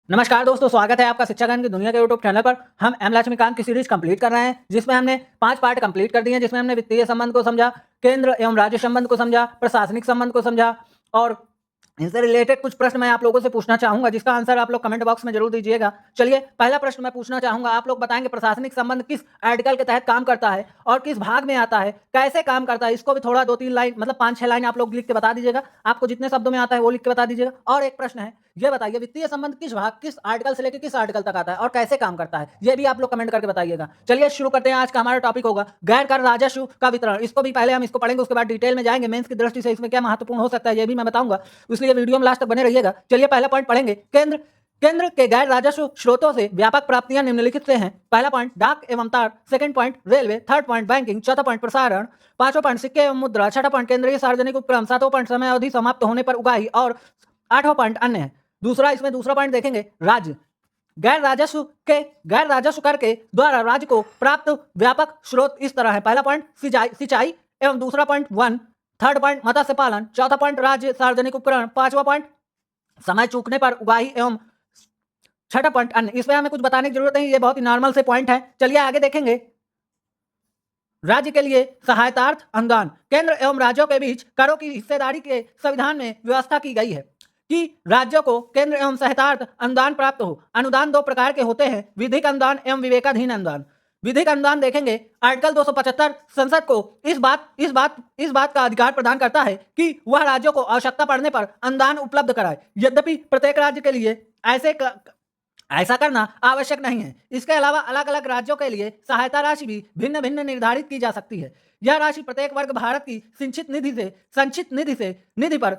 नमस्कार दोस्तों, स्वागत है आपका शिक्षा ज्ञान की दुनिया के यूट्यूब चैनल पर। हम एम लक्ष्मीकांत की सीरीज कंप्लीट कर रहे हैं, जिसमें हमने 5 पार्ट कंप्लीट कर दिए हैं। जिसमें हमने वित्तीय संबंध को समझा, केंद्र एवं राज्य संबंध को समझा, प्रशासनिक संबंध को समझा और इनसे रिलेटेड कुछ प्रश्न मैं आप लोगों से पूछना चाहूंगा, जिसका आंसर आप लोग कमेंट बॉक्स में जरूर दीजिएगा। चलिए, पहला प्रश्न मैं पूछना चाहूंगा। आप लोग बताएंगे प्रशासनिक संबंध किस आर्टिकल के तहत काम करता है और किस भाग में आता है, कैसे काम करता है। इसको भी थोड़ा 2-3 लाइन मतलब 5-6 लाइन आप लोग लिख के बता दीजिएगा। आपको जितने शब्दों में आता है वो लिख के बता दीजिएगा। और एक प्रश्न है, ये बताइए वित्तीय संबंध किस भाग, किस आर्टिकल से लेकर किस आर्टिकल तक आता है और कैसे काम करता है, ये भी आप लोग कमेंट करके बताइएगा। चलिए शुरू करते हैं। आज का हमारा टॉपिक होगा गैर कर राजस्व का वितरण। इसको भी पहले हम इसको पढ़ेंगे, उसके बाद डिटेल में जाएंगे। मेंस की दृष्टि से इसमें क्या महत्वपूर्ण हो सकता है ये भी मैं बताऊंगा, इसलिए वीडियो में लास्ट तक बने रहिएगा। चलिए पहला पॉइंट पढ़ेंगे। केंद्र के गैर राजस्व स्रोतों से व्यापक प्राप्तियां निम्नलिखित से हैं। पहला पॉइंट डाक एवं तार, second point railway, third point banking, चौथा पॉइंट प्रसारण, पांचवा पॉइंट सिक्के एवं मुद्रा, छठा पॉइंट केंद्रीय सार्वजनिक उपक्रम, सातवां पॉइंट समय अवधि समाप्त होने पर उगाही और आठवां पॉइंट अन्य है। दूसरा पॉइंट देखेंगे राज्य। गैर राजस्व कर के द्वारा राज्य को प्राप्त व्यापक स्रोत इस तरह है। पहला पॉइंट सिंचाई एवं दूसरा पॉइंट वन, थर्ड पॉइंट मत्स्य पालन, चौथा पॉइंट राज्य सार्वजनिक उपकरण, पांचवा पॉइंट समय चूकने पर उगाही एवं छठा पॉइंट अन्य। इसमें हमें कुछ बताने की जरूरत नहीं, ये बहुत ही नॉर्मल से पॉइंट है। चलिए आगे देखेंगे। राज्य के लिए सहायतार्थ अनुदान। केंद्र एवं राज्यों के बीच करों की हिस्सेदारी के संविधान में व्यवस्था की गई है कि राज्यों को केंद्र एवं सहायतार्थ अनुदान प्राप्त हो। अनुदान दो प्रकार के होते हैं, विधिक अनुदान एवं विवेकाधीन अनुदान। विधिक अनुदान देखेंगे, आर्टिकल 275 संसद को इस बात का अधिकार प्रदान करता है कि वह राज्यों को आवश्यकता पड़ने पर अनुदान उपलब्ध कराए। यद्यपि प्रत्येक राज्य के लिए ऐसा करना आवश्यक नहीं है। इसके अलावा अलग अलग राज्यों के लिए सहायता राशि भी भिन्न भिन्न निर्धारित की जा सकती है। यह राशि प्रत्येक वर्ग भारत की संचित निधि पर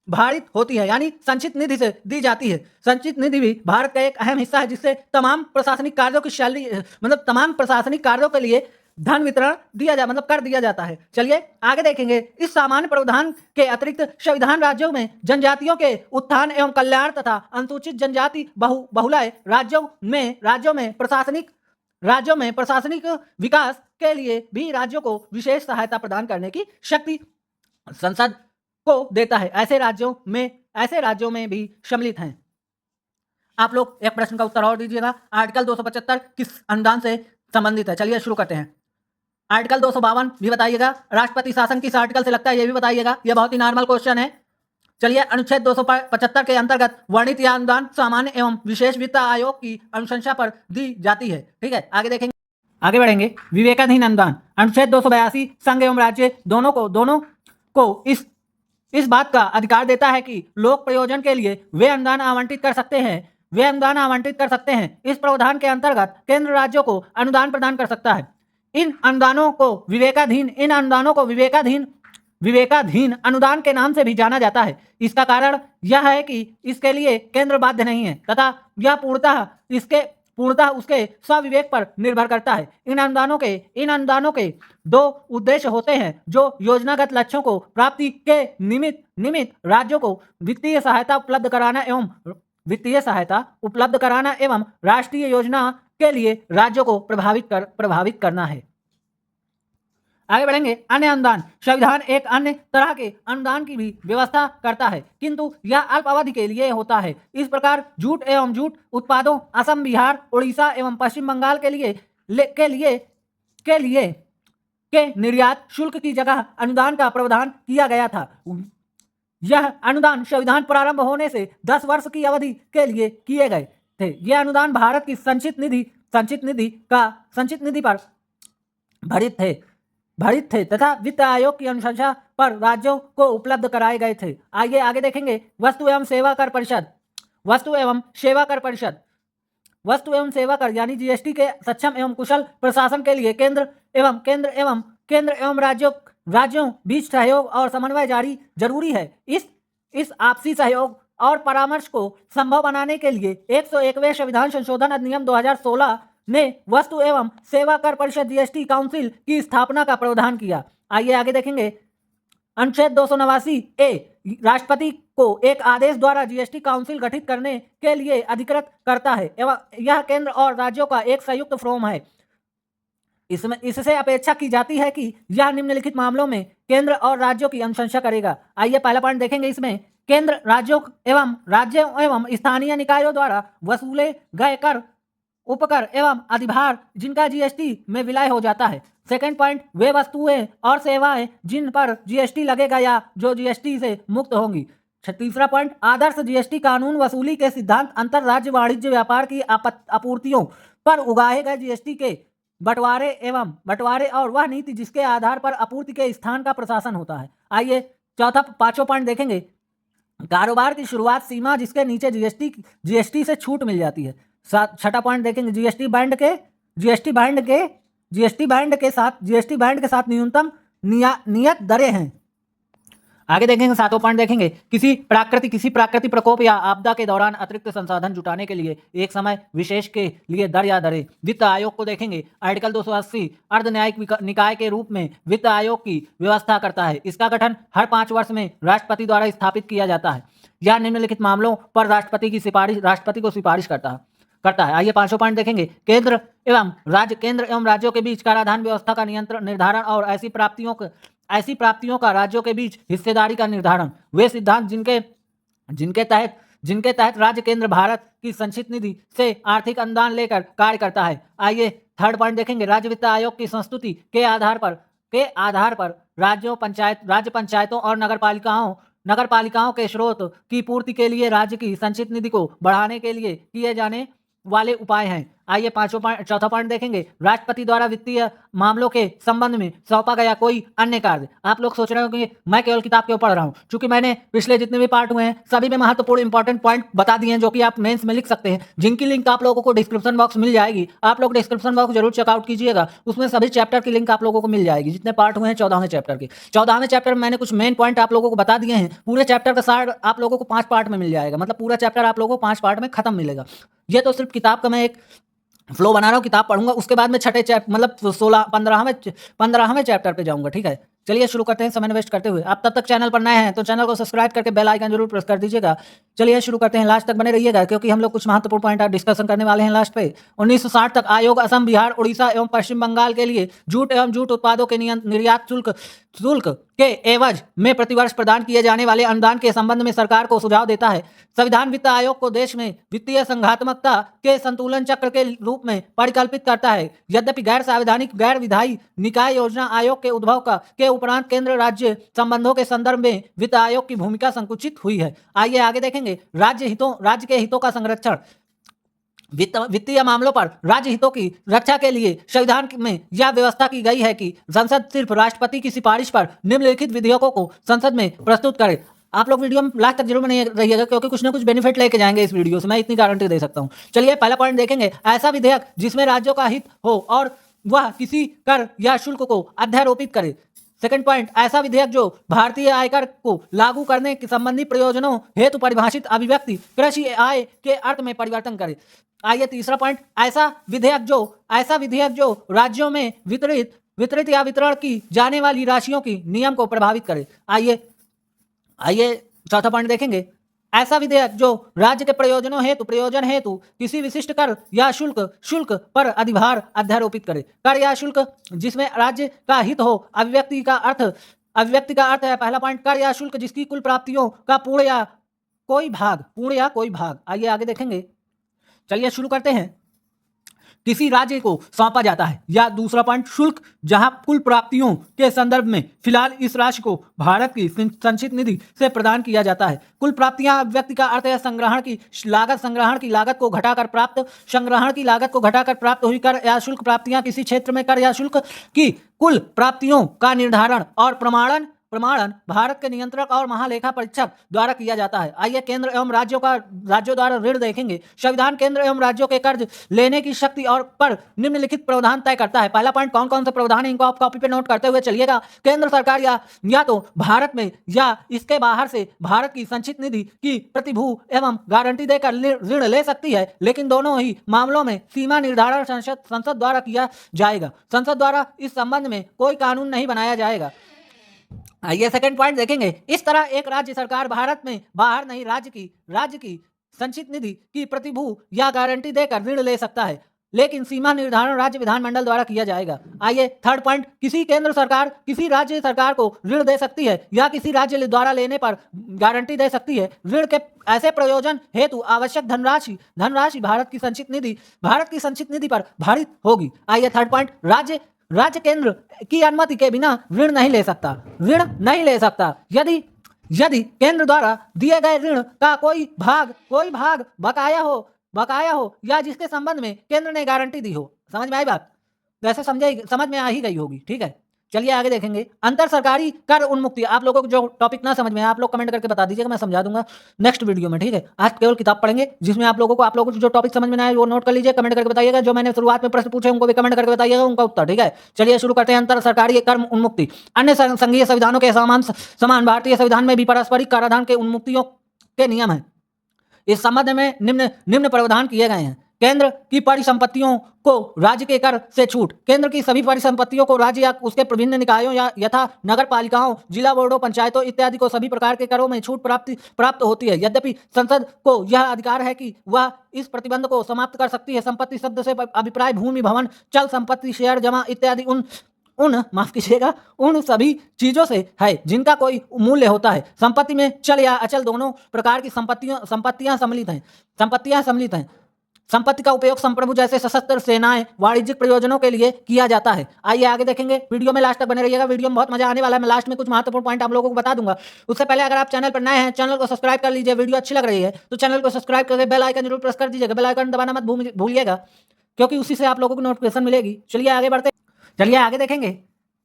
भारित होती है, यानी संचित निधि से दी जाती है। संचित निधि भी भारत का एक अहम हिस्सा है, जिससे तमाम प्रशासनिक कार्यों के लिए धन वितरण कर दिया जाता है। चलिए आगे देखेंगे। इस सामान्य प्रावधान के अतिरिक्त संविधान राज्यों में जनजातियों के उत्थान एवं कल्याण तथा अनुसूचित जनजाति बहुलय राज्यों में प्रशासनिक विकास के लिए भी राज्यों को विशेष सहायता प्रदान करने की शक्ति संसद को देता है। ऐसे राज्यों में भी सम्मिलित हैं। आप लोग एक प्रश्न का उत्तर और दीजिएगा। आर्टिकल 275 किस अनुदान से संबंधित है? चलिए शुरू करते हैं। आर्टिकल 252 भी बताइएगा। राष्ट्रपति शासन किस आर्टिकल से लगता है ये भी बताइएगा। यह बहुत ही नॉर्मल क्वेश्चन है। चलिए, अनुच्छेद 275 के अंतर्गत वर्णित यह अनुदान सामान्य एवं विशेष वित्त आयोग की अनुशंसा पर दी जाती है। ठीक है, आगे देखेंगे। आगे बढ़ेंगे। विवेकाधीन अनुदान। अनुच्छेद 282 संघ एवं राज्य दोनों को इस बात का अधिकार देता है कि लोक प्रयोजन के लिए वे अनुदान आवंटित कर सकते हैं। इस प्रावधान के अंतर्गत केंद्र राज्यों को अनुदान प्रदान कर सकता है। इन अनुदानों को विवेकाधीन अनुदान के नाम से भी जाना जाता है। इसका कारण यह है कि इसके लिए केंद्र बाध्य नहीं है तथा यह पूर्णतः उसके स्वविवेक पर निर्भर करता है। इन अनुदानों के दो उद्देश्य होते हैं, जो योजनागत लक्ष्यों को प्राप्ति के निमित्त राज्यों को वित्तीय सहायता उपलब्ध कराना एवं राष्ट्रीय योजना के लिए राज्यों को प्रभावित करना है। आगे बढ़ेंगे। अन्य अनुदान। संविधान एक अन्य तरह के अनुदान की भी व्यवस्था करता है, किंतु यह अल्प अवधि के लिए होता है। इस प्रकार जूट उत्पादों असम, बिहार, उड़ीसा एवं पश्चिम बंगाल के निर्यात शुल्क की जगह अनुदान का प्रावधान किया गया था। यह अनुदान संविधान प्रारंभ होने से 10 वर्ष की अवधि के लिए किए गए थे। यह अनुदान भारत की संचित निधि पर भरित थे तथा वित्त आयोग की अनुशंसा पर राज्यों को उपलब्ध कराए गए थे। आइए आगे देखेंगे। वस्तु एवं सेवा कर यानी जीएसटी के सक्षम एवं कुशल प्रशासन के लिए केंद्र एवं राज्यों बीच सहयोग और समन्वय जरूरी है। इस आपसी सहयोग और परामर्श को संभव बनाने के लिए 101वें संविधान संशोधन अधिनियम 2016 ने वस्तु एवं सेवा कर परिषद जीएसटी काउंसिल की स्थापना का प्रावधान किया। आइए आगे देखेंगे। अनुच्छेद 289 ए राष्ट्रपति को एक आदेश द्वारा जीएसटी काउंसिल गठित करने के लिए अधिकृत करता है एवं यह केंद्र और राज्यों का एक संयुक्त फोरम है। इससे अपेक्षा की जाती है कि यह निम्नलिखित मामलों में केंद्र और राज्यों की अनुशंसा करेगा। आइए पहला पॉइंट देखेंगे इसमें केंद्र राज्यों एवं स्थानीय निकायों द्वारा वसूले गए कर, उपकर एवं अधिभार जिनका जीएसटी में विलय हो जाता है। सेकंड पॉइंट, वे वस्तुएं और सेवाएं जिन पर जीएसटी लगेगा या जो जीएसटी से मुक्त होंगी। तीसरा पॉइंट, आदर्श जीएसटी कानून वसूली के सिद्धांत अंतरराज्य वाणिज्य व्यापार की आपूर्तियों पर उगाए गए जीएसटी के बंटवारे और वह नीति जिसके आधार पर आपूर्ति के स्थान का प्रशासन होता है। आइए पांचों पॉइंट देखेंगे। कारोबार की शुरुआत सीमा जिसके नीचे जीएसटी से छूट मिल जाती है। छठा पॉइंट देखेंगे, जीएसटी बैंड के साथ न्यूनतम नियत दरें हैं। आगे देखेंगे, सातों पॉइंट देखेंगे, किसी प्राकृतिक प्रकोप या आपदा के दौरान अतिरिक्त संसाधन जुटाने के लिए एक समय विशेष के लिए दर या दरें। वित्त आयोग को देखेंगे, आर्टिकल 280 अर्ध न्यायिक निकाय के रूप में वित्त आयोग की व्यवस्था करता है। इसका गठन हर 5 वर्ष में राष्ट्रपति द्वारा स्थापित किया जाता है। यह निम्नलिखित मामलों पर राष्ट्रपति को सिफारिश करता है। आइए पांचों पॉइंट देखेंगे। केंद्र एवं राज्यों के बीच कराधान व्यवस्था का निर्धारण और ऐसी प्राप्तियों का राज्यों के बीच हिस्सेदारी का निर्धारण। वे सिद्धांत जिनके तहत राज्य केंद्र भारत की संचित निधि से आर्थिक अनुदान लेकर कार्य करता है। आइए थर्ड पॉइंट देखेंगे, राज्य वित्त आयोग की संस्तुति के आधार पर राज्य पंचायतों और नगरपालिकाओं के स्रोत की पूर्ति के लिए राज्य की संचित निधि को बढ़ाने के लिए किए जाने वाले उपाय हैं। आइए चौथा पॉइंट देखेंगे, राष्ट्रपति द्वारा वित्तीय मामलों के संबंध में सौंपा गया कोई अन्य कार्य। आप लोग सोच रहे हो कि मैं केवल किताब क्यों पढ़ रहा हूं, क्योंकि मैंने पिछले जितने भी पार्ट हुए हैं सभी में महत्वपूर्ण इंपॉर्टेंट पॉइंट बता दिए हैं जो कि आप मेंस में लिख सकते हैं, जिनकी लिंक आप लोगों को डिस्क्रिप्शन बॉक्स मिल जाएगी। आप लोग डिस्क्रिप्शन बॉक्स जरूर चेकआउट कीजिएगा, उसमें सभी चैप्टर की लिंक आप लोगों को मिल जाएगी। जितने पार्ट हुए हैं 14वें चैप्टर के, 14वें चैप्टर में मैंने कुछ मेन पॉइंट आप लोगों को बता दिए हैं। पूरे चैप्टर का सार आप लोगों को 5 पार्ट में मिल जाएगा, मतलब पूरा चैप्टर आप लोगों को 5 पार्ट में खत्म मिलेगा। ये तो सिर्फ किताब का मैं एक फ्लो बना रहा हूँ, किताब पढ़ूंगा, उसके बाद में छठे चैप्टर मतलब 15वें चैप्टर पे जाऊंगा। ठीक है, चलिए शुरू करते हैं समय वेस्ट करते हुए। आप तब तक चैनल पर नए हैं तो चैनल को सब्सक्राइब करके बेल आइकन जरूर प्रेस कर दीजिएगा। चलिए शुरू करते हैं, लास्ट तक बने रहिएगा क्योंकि हम लोग कुछ महत्वपूर्ण पॉइंट डिस्कशन करने वाले हैं लास्ट पे। 1960 तक आयोग असम, बिहार, उड़ीसा एवं पश्चिम बंगाल के लिए जूट उत्पादों के निर्यात शुल्क के एवज में प्रतिवर्ष प्रदान किए जाने वाले अनुदान के संबंध में सरकार को सुझाव देता है। संविधान वित्त आयोग को देश में वित्तीय संघात्मकता के संतुलन चक्र के रूप में परिकल्पित करता है। यद्यपि गैर विधायी निकाय योजना आयोग के उद्भव के उपरांत केंद्र राज्य संबंधों के संदर्भ में वित्त आयोग की भूमिका संकुचित हुई है। आइए आगे देखेंगे, राज्य के हितों का संरक्षण। वित्तीय मामलों पर राज्य हितों की रक्षा के लिए संविधान में यह व्यवस्था की गई है कि संसद सिर्फ राष्ट्रपति की सिफारिश पर निम्नलिखित विधेयकों को संसद में प्रस्तुत करे। आप लोग वीडियो में लास्ट तक जरूर बने रहिएगा क्योंकि कुछ ना कुछ बेनिफिट लेके जाएंगे इस वीडियो से, मैं इतनी गारंटी दे सकता हूं। चलिए पहला पॉइंट देखेंगे, ऐसा विधेयक जिसमें राज्यों का हित हो और वह किसी कर या शुल्क को अध्यारोपित करे। सेकंड पॉइंट, ऐसा विधेयक जो भारतीय आयकर को लागू करने के संबंधी प्रयोजनों हेतु परिभाषित अभिव्यक्ति कृषि आय के अर्थ में परिवर्तन करे। आइए तीसरा पॉइंट, ऐसा विधेयक जो राज्यों में वितरित या वितरण की जाने वाली राशियों की नियम को प्रभावित करे। आइए चौथा पॉइंट देखेंगे, ऐसा विधेयक जो राज्य के प्रयोजन हेतु किसी विशिष्ट कर या शुल्क पर अधिभार अध्यारोपित करे। कर या शुल्क जिसमें राज्य का हित हो। अभिव्यक्ति का अर्थ है पहला पॉइंट, कर या शुल्क जिसकी कुल प्राप्तियों का पूर्ण या कोई भाग। आइए आगे देखेंगे, चलिए शुरू करते हैं, किसी राज्य को सौंपा जाता है। या दूसरा पॉइंट, शुल्क जहां कुल प्राप्तियों के संदर्भ में फिलहाल इस राशि को भारत की संचित निधि से प्रदान किया जाता है। कुल प्राप्तियां व्यक्ति का अर्थ है संग्रहण की लागत को घटाकर प्राप्त हुई कर या शुल्क प्राप्तियां किसी क्षेत्र में कर या शुल्क की कुल प्राप्तियों का निर्धारण और प्रमाणन भारत के नियंत्रक और महालेखा परीक्षक द्वारा किया जाता है। आइए केंद्र एवं राज्यों द्वारा ऋण देखेंगे। संविधान केंद्र एवं राज्यों के कर्ज लेने की शक्ति और पर निम्नलिखित प्रावधान तय करता है। पहला पॉइंट, कौन कौन से प्रावधान है इनको आप कॉपी पे नोट करते हुए चलिएगा। केंद्र सरकार या तो भारत में या इसके बाहर से भारत की संचित निधि की प्रतिभू एवं गारंटी देकर ऋण ले सकती है, लेकिन दोनों ही मामलों में सीमा निर्धारण संसद द्वारा किया जाएगा। संसद द्वारा इस संबंध में कोई कानून नहीं बनाया जाएगा। आइए सेकंड पॉइंट देखेंगे, इस तरह एक राज्य सरकार भारत में बाहर नहीं राज्य की संचित निधि की प्रतिभू या गारंटी देकर ऋण ले सकता है। लेकिन सीमा निर्धारण राज्य विधानमंडल द्वारा किया जाएगा। आइए थर्ड पॉइंट, किसी केंद्र सरकार किसी राज्य सरकार को ऋण दे सकती है या किसी राज्य द्वारा लेने पर गारंटी दे सकती है। ऋण के ऐसे प्रयोजन हेतु आवश्यक धनराशि भारत की संचित निधि पर भारित होगी। आइए थर्ड पॉइंट, राज्य केंद्र की अनुमति के बिना ऋण नहीं ले सकता। यदि केंद्र द्वारा दिए गए ऋण का कोई भाग बकाया हो या जिसके संबंध में केंद्र ने गारंटी दी हो। समझ में आई बात? वैसे समझ में आ ही गई होगी। ठीक है, चलिए आगे देखेंगे। अंतर सरकारी कर उन्मुक्ति। आप लोगों को जो टॉपिक ना समझ में आप लोग कमेंट करके बता दीजिएगा, मैं समझा दूंगा नेक्स्ट वीडियो में। ठीक है, आज केवल किताब पढ़ेंगे जिसमें आप लोगों को जो टॉपिक समझ में ना आए वो नोट कर लीजिए, कमेंट करके बताइएगा। जो मैंने शुरुआत में प्रश्न पूछे उनको भी कमेंट करके बताइएगा उनका उत्तर। ठीक है, चलिए शुरू करते हैं। अंतर सरकारी कर उन्मुक्ति। अन्य संघीय संविधानों के समान भारतीय संविधान में भी पारस्परिक कराधान के उन्मुक्तियों के नियम है। इस संबंध में निम्न प्रावधान किए गए हैं। केंद्र की परिसंपत्तियों को राज्य के कर से छूट। केंद्र की सभी परिसंपत्तियों को राज्य या उसके विभिन्न निकायों या यथा नगर पालिकाओं, जिला बोर्डों, पंचायतों इत्यादि को सभी प्रकार के करों में छूट प्राप्त होती है। यद्यपि संसद को यह अधिकार है कि वह इस प्रतिबंध को समाप्त कर सकती है। संपत्ति शब्द से अभिप्राय भूमि, भवन, चल संपत्ति, शेयर, जमा इत्यादि उन सभी चीजों से है जिनका कोई मूल्य होता है। संपत्ति में चल या अचल दोनों प्रकार की संपत्तियां सम्मिलित हैं। संपत्ति का उपयोग संप्रभु जैसे सशस्त्र सेनाएं वाणिज्यिक प्रयोजनों के लिए किया जाता है। आइए आगे देखेंगे, वीडियो में लास्ट तक बने रहिएगा। वीडियो में बहुत मजा आने वाला है। मैं लास्ट में कुछ महत्वपूर्ण पॉइंट आप लोगों को बता दूंगा। उससे पहले अगर आप चैनल पर नए हैं, चैनल को सब्सक्राइब कर लीजिए। वीडियो अच्छी लग रही है तो चैनल को सब्सक्राइब करके बेल आइकन जरूर प्रेस कर दीजिएगा। बेल आइकन दबाना मत भूलिएगा, क्योंकि उसी से आप लोगों को नोटिफिकेशन मिलेगी। चलिए आगे देखेंगे।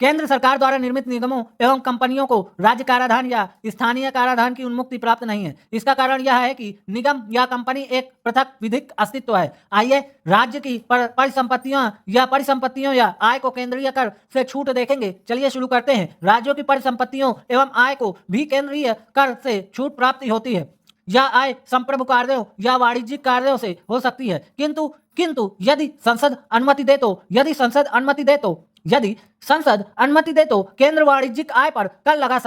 केंद्र सरकार द्वारा निर्मित निगमों एवं कंपनियों को राज्य कराधान या स्थानीय कराधान की उन्मुक्ति प्राप्त नहीं है। इसका कारण यह है कि निगम या कंपनी एक पृथक विधिक अस्तित्व है। आइए राज्य की परिसंपत्तियों या आय को केंद्रीय कर से छूट देखेंगे। चलिए शुरू करते हैं। राज्यों की परिसंपत्तियों एवं आय को भी केंद्रीय कर से छूट प्राप्त होती है। यह आय संप्रभु कार्यों या वाणिज्यिक कार्यों से हो सकती है, किंतु यदि संसद अनुमति दे तो केंद्र वाणिज्यिक आय पर कर लगा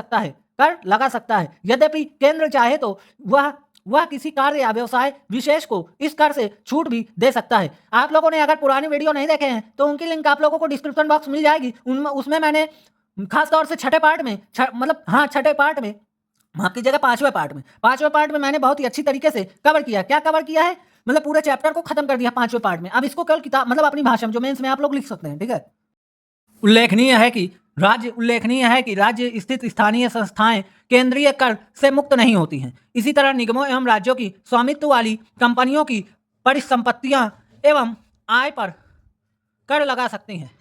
सकता है। यद्यपि केंद्र चाहे तो वह किसी कार्य या व्यवसाय विशेष को इस कर से छूट भी दे सकता है। आप लोगों ने अगर पुरानी वीडियो नहीं देखे हैं तो उनकी लिंक आप लोगों को डिस्क्रिप्शन बॉक्स मिल जाएगी। उसमें मैंने खासतौर से छठे पार्ट में माफ कीजिएगा, पांचवें पार्ट में मैंने बहुत ही अच्छी तरीके से कवर किया है, मतलब पूरे चैप्टर को खत्म कर दिया पांचवें पार्ट में। अब इसको केवल किताब मतलब अपनी भाषा में जो मेंस में आप लोग लिख सकते हैं। ठीक है, उल्लेखनीय है कि राज्य स्थित स्थानीय संस्थाएं केंद्रीय कर से मुक्त नहीं होती हैं। इसी तरह निगमों एवं राज्यों की स्वामित्व वाली कंपनियों की परिसंपत्तियां एवं आय पर कर लगा सकती हैं।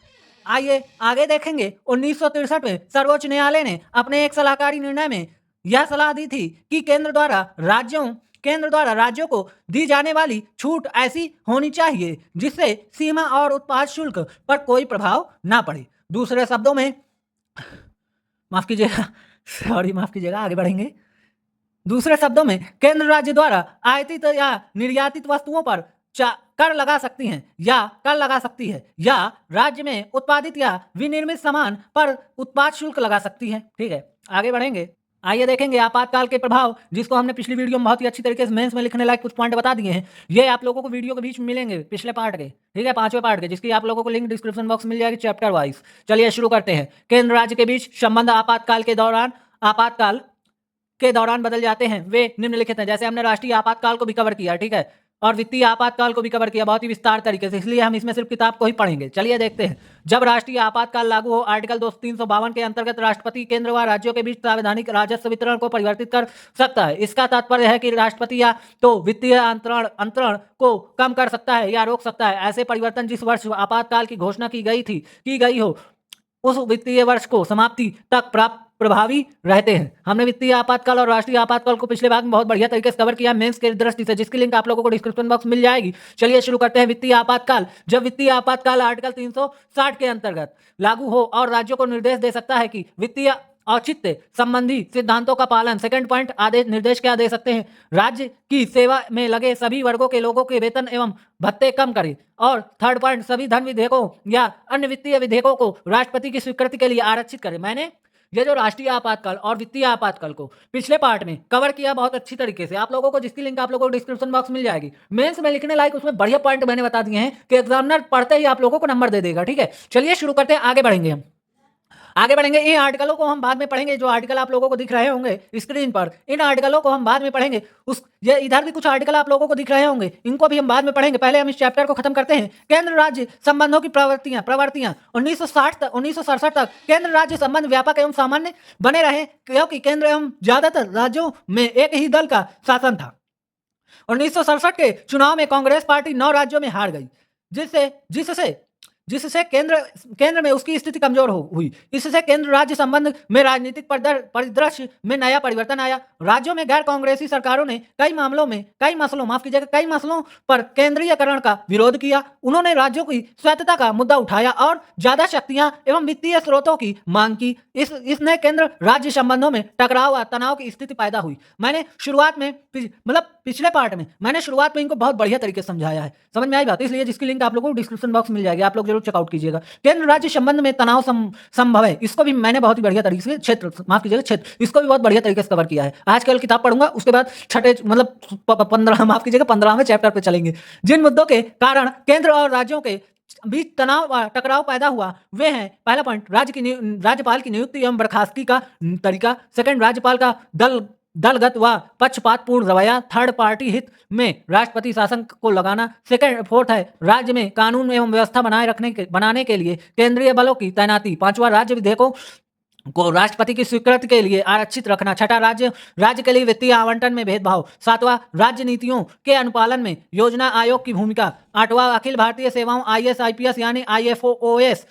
आइए आगे देखेंगे। 1963 में सर्वोच्च न्यायालय ने अपने एक सलाहकारी निर्णय में यह सलाह दी थी कि केंद्र द्वारा राज्यों को दी जाने वाली छूट ऐसी होनी चाहिए जिससे सीमा और उत्पाद शुल्क पर कोई प्रभाव ना पड़े। दूसरे शब्दों में माफ कीजिएगा, आगे बढ़ेंगे। दूसरे शब्दों में केंद्र राज्य द्वारा आयातित या निर्यातित वस्तुओं पर कर लगा सकती है या राज्य में उत्पादित या विनिर्मित सामान पर उत्पाद शुल्क लगा सकती है। ठीक है, आगे बढ़ेंगे। आइए देखेंगे आपातकाल के प्रभाव, जिसको हमने पिछली वीडियो में बहुत ही अच्छी तरीके से मेंस में लिखने लायक कुछ पॉइंट बता दिए हैं। ये आप लोगों को वीडियो के बीच में मिलेंगे पिछले पार्ट के। ठीक है, पांचवें पार्ट के, जिसकी आप लोगों को लिंक डिस्क्रिप्शन बॉक्स में मिल जाएगी चैप्टर वाइज। चलिए शुरू करते हैं। केंद्र राज्य के बीच संबंध आपातकाल के दौरान बदल जाते हैं। वे निम्नलिखित हैं। जैसे हमने राष्ट्रीय आपातकाल को भी कवर किया, ठीक है, और वित्तीय आपातकाल को भी कवर किया बहुत ही विस्तार तरीके से, इसलिए हम इसमें सिर्फ किताब को ही पढ़ेंगे। चलिए देखते हैं। जब राष्ट्रीय आपातकाल लागू हो, आर्टिकल 352 के अंतर्गत राष्ट्रपति केंद्र व राज्यों के बीच संवैधानिक राजस्व वितरण को परिवर्तित कर सकता है। इसका तात्पर्य है कि राष्ट्रपति या तो वित्तीय अंतरण को कम कर सकता है या रोक सकता है। ऐसे परिवर्तन जिस वर्ष आपातकाल की घोषणा की गई हो उस वित्तीय वर्ष को समाप्ति तक प्रभावी रहते हैं। हमने वित्तीय आपातकाल और राष्ट्रीय आपातकाल को पिछले भाग में बहुत बढ़िया तरीके से कवर किया मेंस के दृष्टि से, जिसकी लिंक आप लोगों को डिस्क्रिप्शन बॉक्स में मिल जाएगी। चलिए शुरू करते हैं। वित्तीय आपातकाल। जब वित्तीय आपातकाल आर्टिकल 360 के अंतर्गत लागू हो और राज्यों को निर्देश दे सकता है कि वित्तीय औचित्य संबंधी सिद्धांतों का पालन। सेकंड पॉइंट, आदेश निर्देश क्या दे सकते हैं? राज्य की सेवा में लगे सभी वर्गों के लोगों के वेतन एवं भत्ते कम करें। और थर्ड पॉइंट, सभी धन विधेयकों या अन्य वित्तीय विधेयकों को राष्ट्रपति की स्वीकृति के लिए आरक्षित करें। मैंने ये जो राष्ट्रीय आपातकाल और वित्तीय आपातकाल को पिछले पार्ट में कवर किया बहुत अच्छी तरीके से, आप लोगों को जिसकी लिंक आप लोगों को डिस्क्रिप्शन बॉक्स मिल जाएगी। मेंस में लिखने लायक उसमें बढ़िया पॉइंट मैंने बता दिए हैं कि एग्जामिनर पढ़ते ही आप लोगों को नंबर दे देगा। ठीक है, चलिए शुरू करते हैं, आगे बढ़ेंगे हम। आगे बढ़ेंगे, इन आर्टिकलों को हम बाद में पढ़ेंगे। जो आर्टिकल आप लोगों को दिख रहे होंगे स्क्रीन पर, इन आर्टिकलों को हम बाद में पढ़ेंगे। ये इधर भी कुछ आर्टिकल आप लोगों को दिख रहे होंगे, इनको भी हम बाद में पढ़ेंगे। पहले हम इस चैप्टर को खत्म करते हैं। केंद्र राज्य संबंधों की प्रवृत्तियां 1967 तक केंद्र राज्य संबंध व्यापक एवं सामान्य बने रहे, क्योंकि केंद्र एवं ज्यादातर राज्यों में एक ही दल का शासन था। 1967 के चुनाव में कांग्रेस पार्टी 9 राज्यों में हार गई, जिससे केंद्र में उसकी स्थिति कमजोर हुई। इससे केंद्र राज्य संबंध में राजनीतिक परिदृश्य में नया परिवर्तन आया। राज्यों में गैर कांग्रेसी सरकारों ने कई मसलों पर केंद्रीयकरण का विरोध किया। उन्होंने राज्यों की स्वायत्तता का मुद्दा उठाया और ज्यादा शक्तियां एवं वित्तीय स्रोतों की मांग की। इसने केंद्र राज्य संबंधों में टकराव और तनाव की स्थिति पैदा हुई। मैंने शुरुआत में पिछले पार्ट में मैंने शुरुआत में इनको बहुत बढ़िया तरीके से समझाया है, समझ में आई बात? इसलिए जिसकी लिंक आप लोगों को डिस्क्रिप्शन बॉक्स मिल जाएगी, आप लोग जरूर चेकआउट कीजिएगा। केंद्र राज्य संबंध में तनाव संभव है, इसको भी मैंने बहुत ही बढ़िया तरीके से क्षेत्र इसको भी बहुत बढ़िया तरीके से कवर किया है। आज कल किताब पढ़ूंगा, उसके बाद छठे 15वें चैप्टर पे चलेंगे। जिन मुद्दों के कारण केंद्र और राज्यों के बीच टकराव पैदा हुआ वे हैं, पहला पॉइंट राज्यपाल की नियुक्ति एवं बर्खास्तगी का तरीका। सेकंड, राज्यपाल का दलगत व पक्षपातपूर्ण रवैया। थर्ड, पार्टी हित में राष्ट्रपति शासन को लगाना। फोर्थ है राज्य में कानून एवं व्यवस्था बनाने के लिए केंद्रीय बलों की तैनाती। पांचवा, राज्य विधेयकों को राष्ट्रपति की स्वीकृति के लिए आरक्षित रखना। छठा, राज्य के लिए वित्तीय आवंटन में भेदभाव। सातवां, राज्य नीतियों के अनुपालन में योजना आयोग की भूमिका। आठवां, अखिल भारतीय सेवाओं IAS IPS यानी IFOS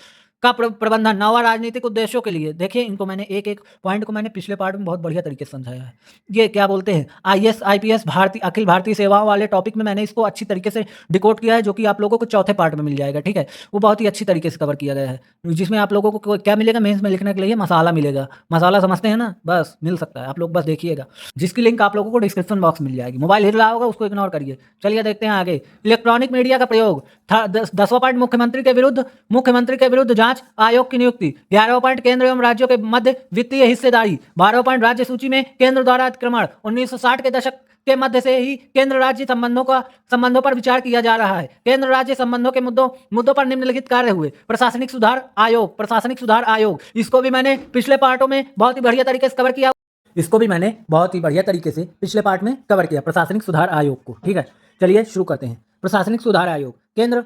का प्रबंधन। नौवां, राजनीतिक उद्देश्यों के लिए। देखिए, इनको मैंने एक पॉइंट को मैंने पिछले पार्ट में बहुत बढ़िया तरीके से समझाया है। ये क्या बोलते हैं, IAS IPS अखिल भारतीय सेवाओं वाले टॉपिक में मैंने इसको अच्छी तरीके से डिकोड किया है, जो कि आप लोगों को चौथे पार्ट में मिल जाएगा। ठीक है, वो बहुत ही अच्छी तरीके से कवर किया गया है, जिसमें आप लोगों को क्या मिलेगा, मेंस में लिखने के लिए मसाला मिलेगा। मसाला समझते हैं ना, बस मिल सकता है, आप लोग बस देखिएगा, जिसकी लिंक आप लोगों को डिस्क्रिप्शन बॉक्स मिल जाएगी। मोबाइल हिल रहा होगा, उसको इग्नोर करिए। चलिए देखते हैं आगे। इलेक्ट्रॉनिक मीडिया का प्रयोग। 10वां पॉइंट, मुख्यमंत्री के विरुद्ध जांच आयोग की नियुक्ति। 11वां पॉइंट, केंद्र एवं राज्यों के मध्य वित्तीय हिस्सेदारी। 12वां पॉइंट, राज्य सूची में केंद्र द्वारा अतिक्रमण। 1960 के दशक के मध्य से ही केंद्र राज्य संबंधों पर विचार किया जा रहा है। केंद्र राज्य संबंधों के मुद्दों पर निम्नलिखित कार्य हुए। प्रशासनिक सुधार आयोग, इसको भी मैंने पिछले पार्टों में बहुत ही बढ़िया तरीके से कवर किया। प्रशासनिक सुधार आयोग को। ठीक है, चलिए शुरू करते हैं। प्रशासनिक सुधार आयोग केंद्र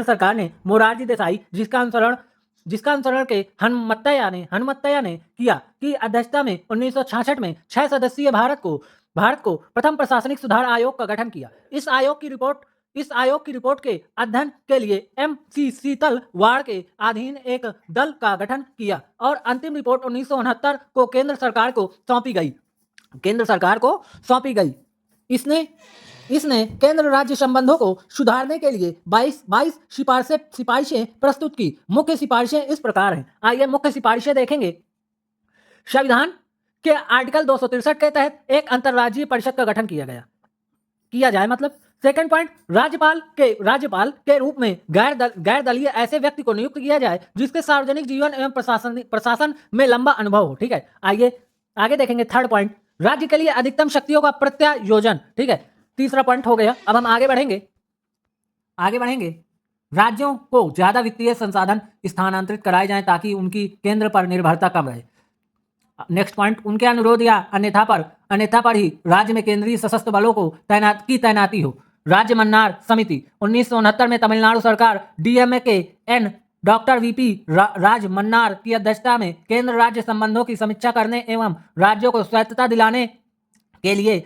सरकार ने मोरारजी देसाई, जिसका अनुसरण के हनुमत्तैया ने किया की अध्यक्षता में 1966 में 6 सदस्यीय भारत को प्रथम प्रशासनिक सुधार आयोग का गठन किया। इस आयोग की रिपोर्ट के अध्ययन के लिए MCC वार्ड के अधीन एक दल का गठन किया और अंतिम रिपोर्ट 1969 को केंद्र सरकार को सौंपी गई। इसने केंद्र राज्य संबंधों को सुधारने के लिए 22 सिफारिशें प्रस्तुत की। मुख्य सिफारिशें इस प्रकार हैं, आइए मुख्य सिफारिशें देखेंगे। संविधान के आर्टिकल 263 के तहत एक अंतर्राज्यीय परिषद का गठन किया जाए। मतलब सेकंड पॉइंट, राज्यपाल के रूप में गैर दलीय ऐसे व्यक्ति को नियुक्त किया जाए जिसके सार्वजनिक जीवन एवं प्रशासन में लंबा अनुभव हो। ठीक है, आइए आगे देखेंगे। थर्ड पॉइंट, राज्य के लिए अधिकतम शक्तियों का प्रत्यायोजन। ठीक है, तीसरा पॉइंट हो गया। अब हम आगे बढ़ेंगे। राज्यों को ज्यादा वित्तीय संसाधन स्थानांतरित कराए जाएं ताकि उनकी केंद्र पर निर्भरता कम रहे। नेक्स्ट पॉइंट, उनके अनुरोध या अन्यथा पर ही राज्य में केंद्रीय सशस्त्र बलों को तैनाती हो। राज्य मन्नार समिति 1969 में तमिलनाडु सरकार DMA के डॉक्टर VP राज मन्नार की अध्यक्षता में केंद्र राज्य संबंधों की समीक्षा करने एवं राज्यों को स्वायत्तता दिलाने के लिए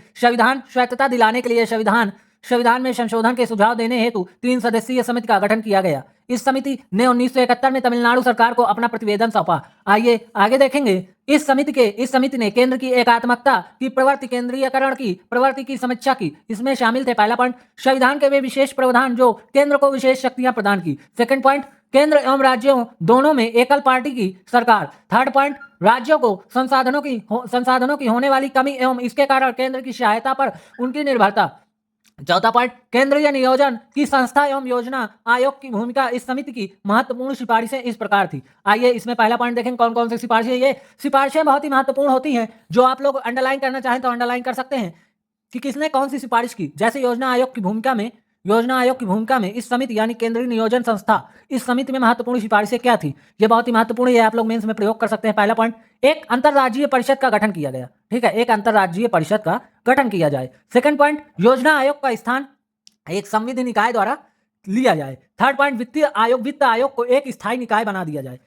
संविधान में संशोधन के सुझाव देने हेतु 3 सदस्यीय समिति का गठन किया गया। इस समिति ने 1971 में तमिलनाडु सरकार को अपना प्रतिवेदन सौंपा। आइए आगे देखेंगे। इस समिति ने केंद्र की एकात्मकता की केंद्रीयकरण की प्रवृत्ति की समीक्षा की। इसमें शामिल थे, पहला पॉइंट, संविधान के वे विशेष प्रावधान जो केंद्र को विशेष शक्तियां प्रदान की। सेकंड पॉइंट, केंद्र एवं राज्यों दोनों में एकल पार्टी की सरकार। थर्ड पॉइंट, राज्यों को संसाधनों की होने वाली कमी एवं इसके कारण केंद्र की सहायता पर उनकी निर्भरता। चौथा पॉइंट, केंद्रीय नियोजन की संस्था एवं योजना आयोग की भूमिका। इस समिति की महत्वपूर्ण सिफारिशें इस प्रकार थी। आइए इसमें पहला पॉइंट देखें कौन कौन सी सिफारिशें। ये सिफारिशें बहुत ही महत्वपूर्ण होती हैं, जो आप लोग अंडरलाइन करना चाहें तो अंडरलाइन कर सकते हैं कि किसने कौन सी सिफारिश की। जैसे योजना आयोग की भूमिका में इस समिति यानी केंद्रीय नियोजन संस्था, इस समिति में महत्वपूर्ण सिफारिशें क्या थी, ये बहुत ही महत्वपूर्ण है, आप लोग मेंस में प्रयोग कर सकते हैं। पहला पॉइंट, एक अंतर्राज्यीय परिषद का गठन किया गया। ठीक है, एक अंतर्राज्यीय परिषद का गठन किया जाए। सेकंड पॉइंट, योजना आयोग का स्थान एक संविधि निकाय द्वारा लिया जाए। थर्ड पॉइंट, वित्त आयोग को एक स्थायी निकाय बना दिया जाए।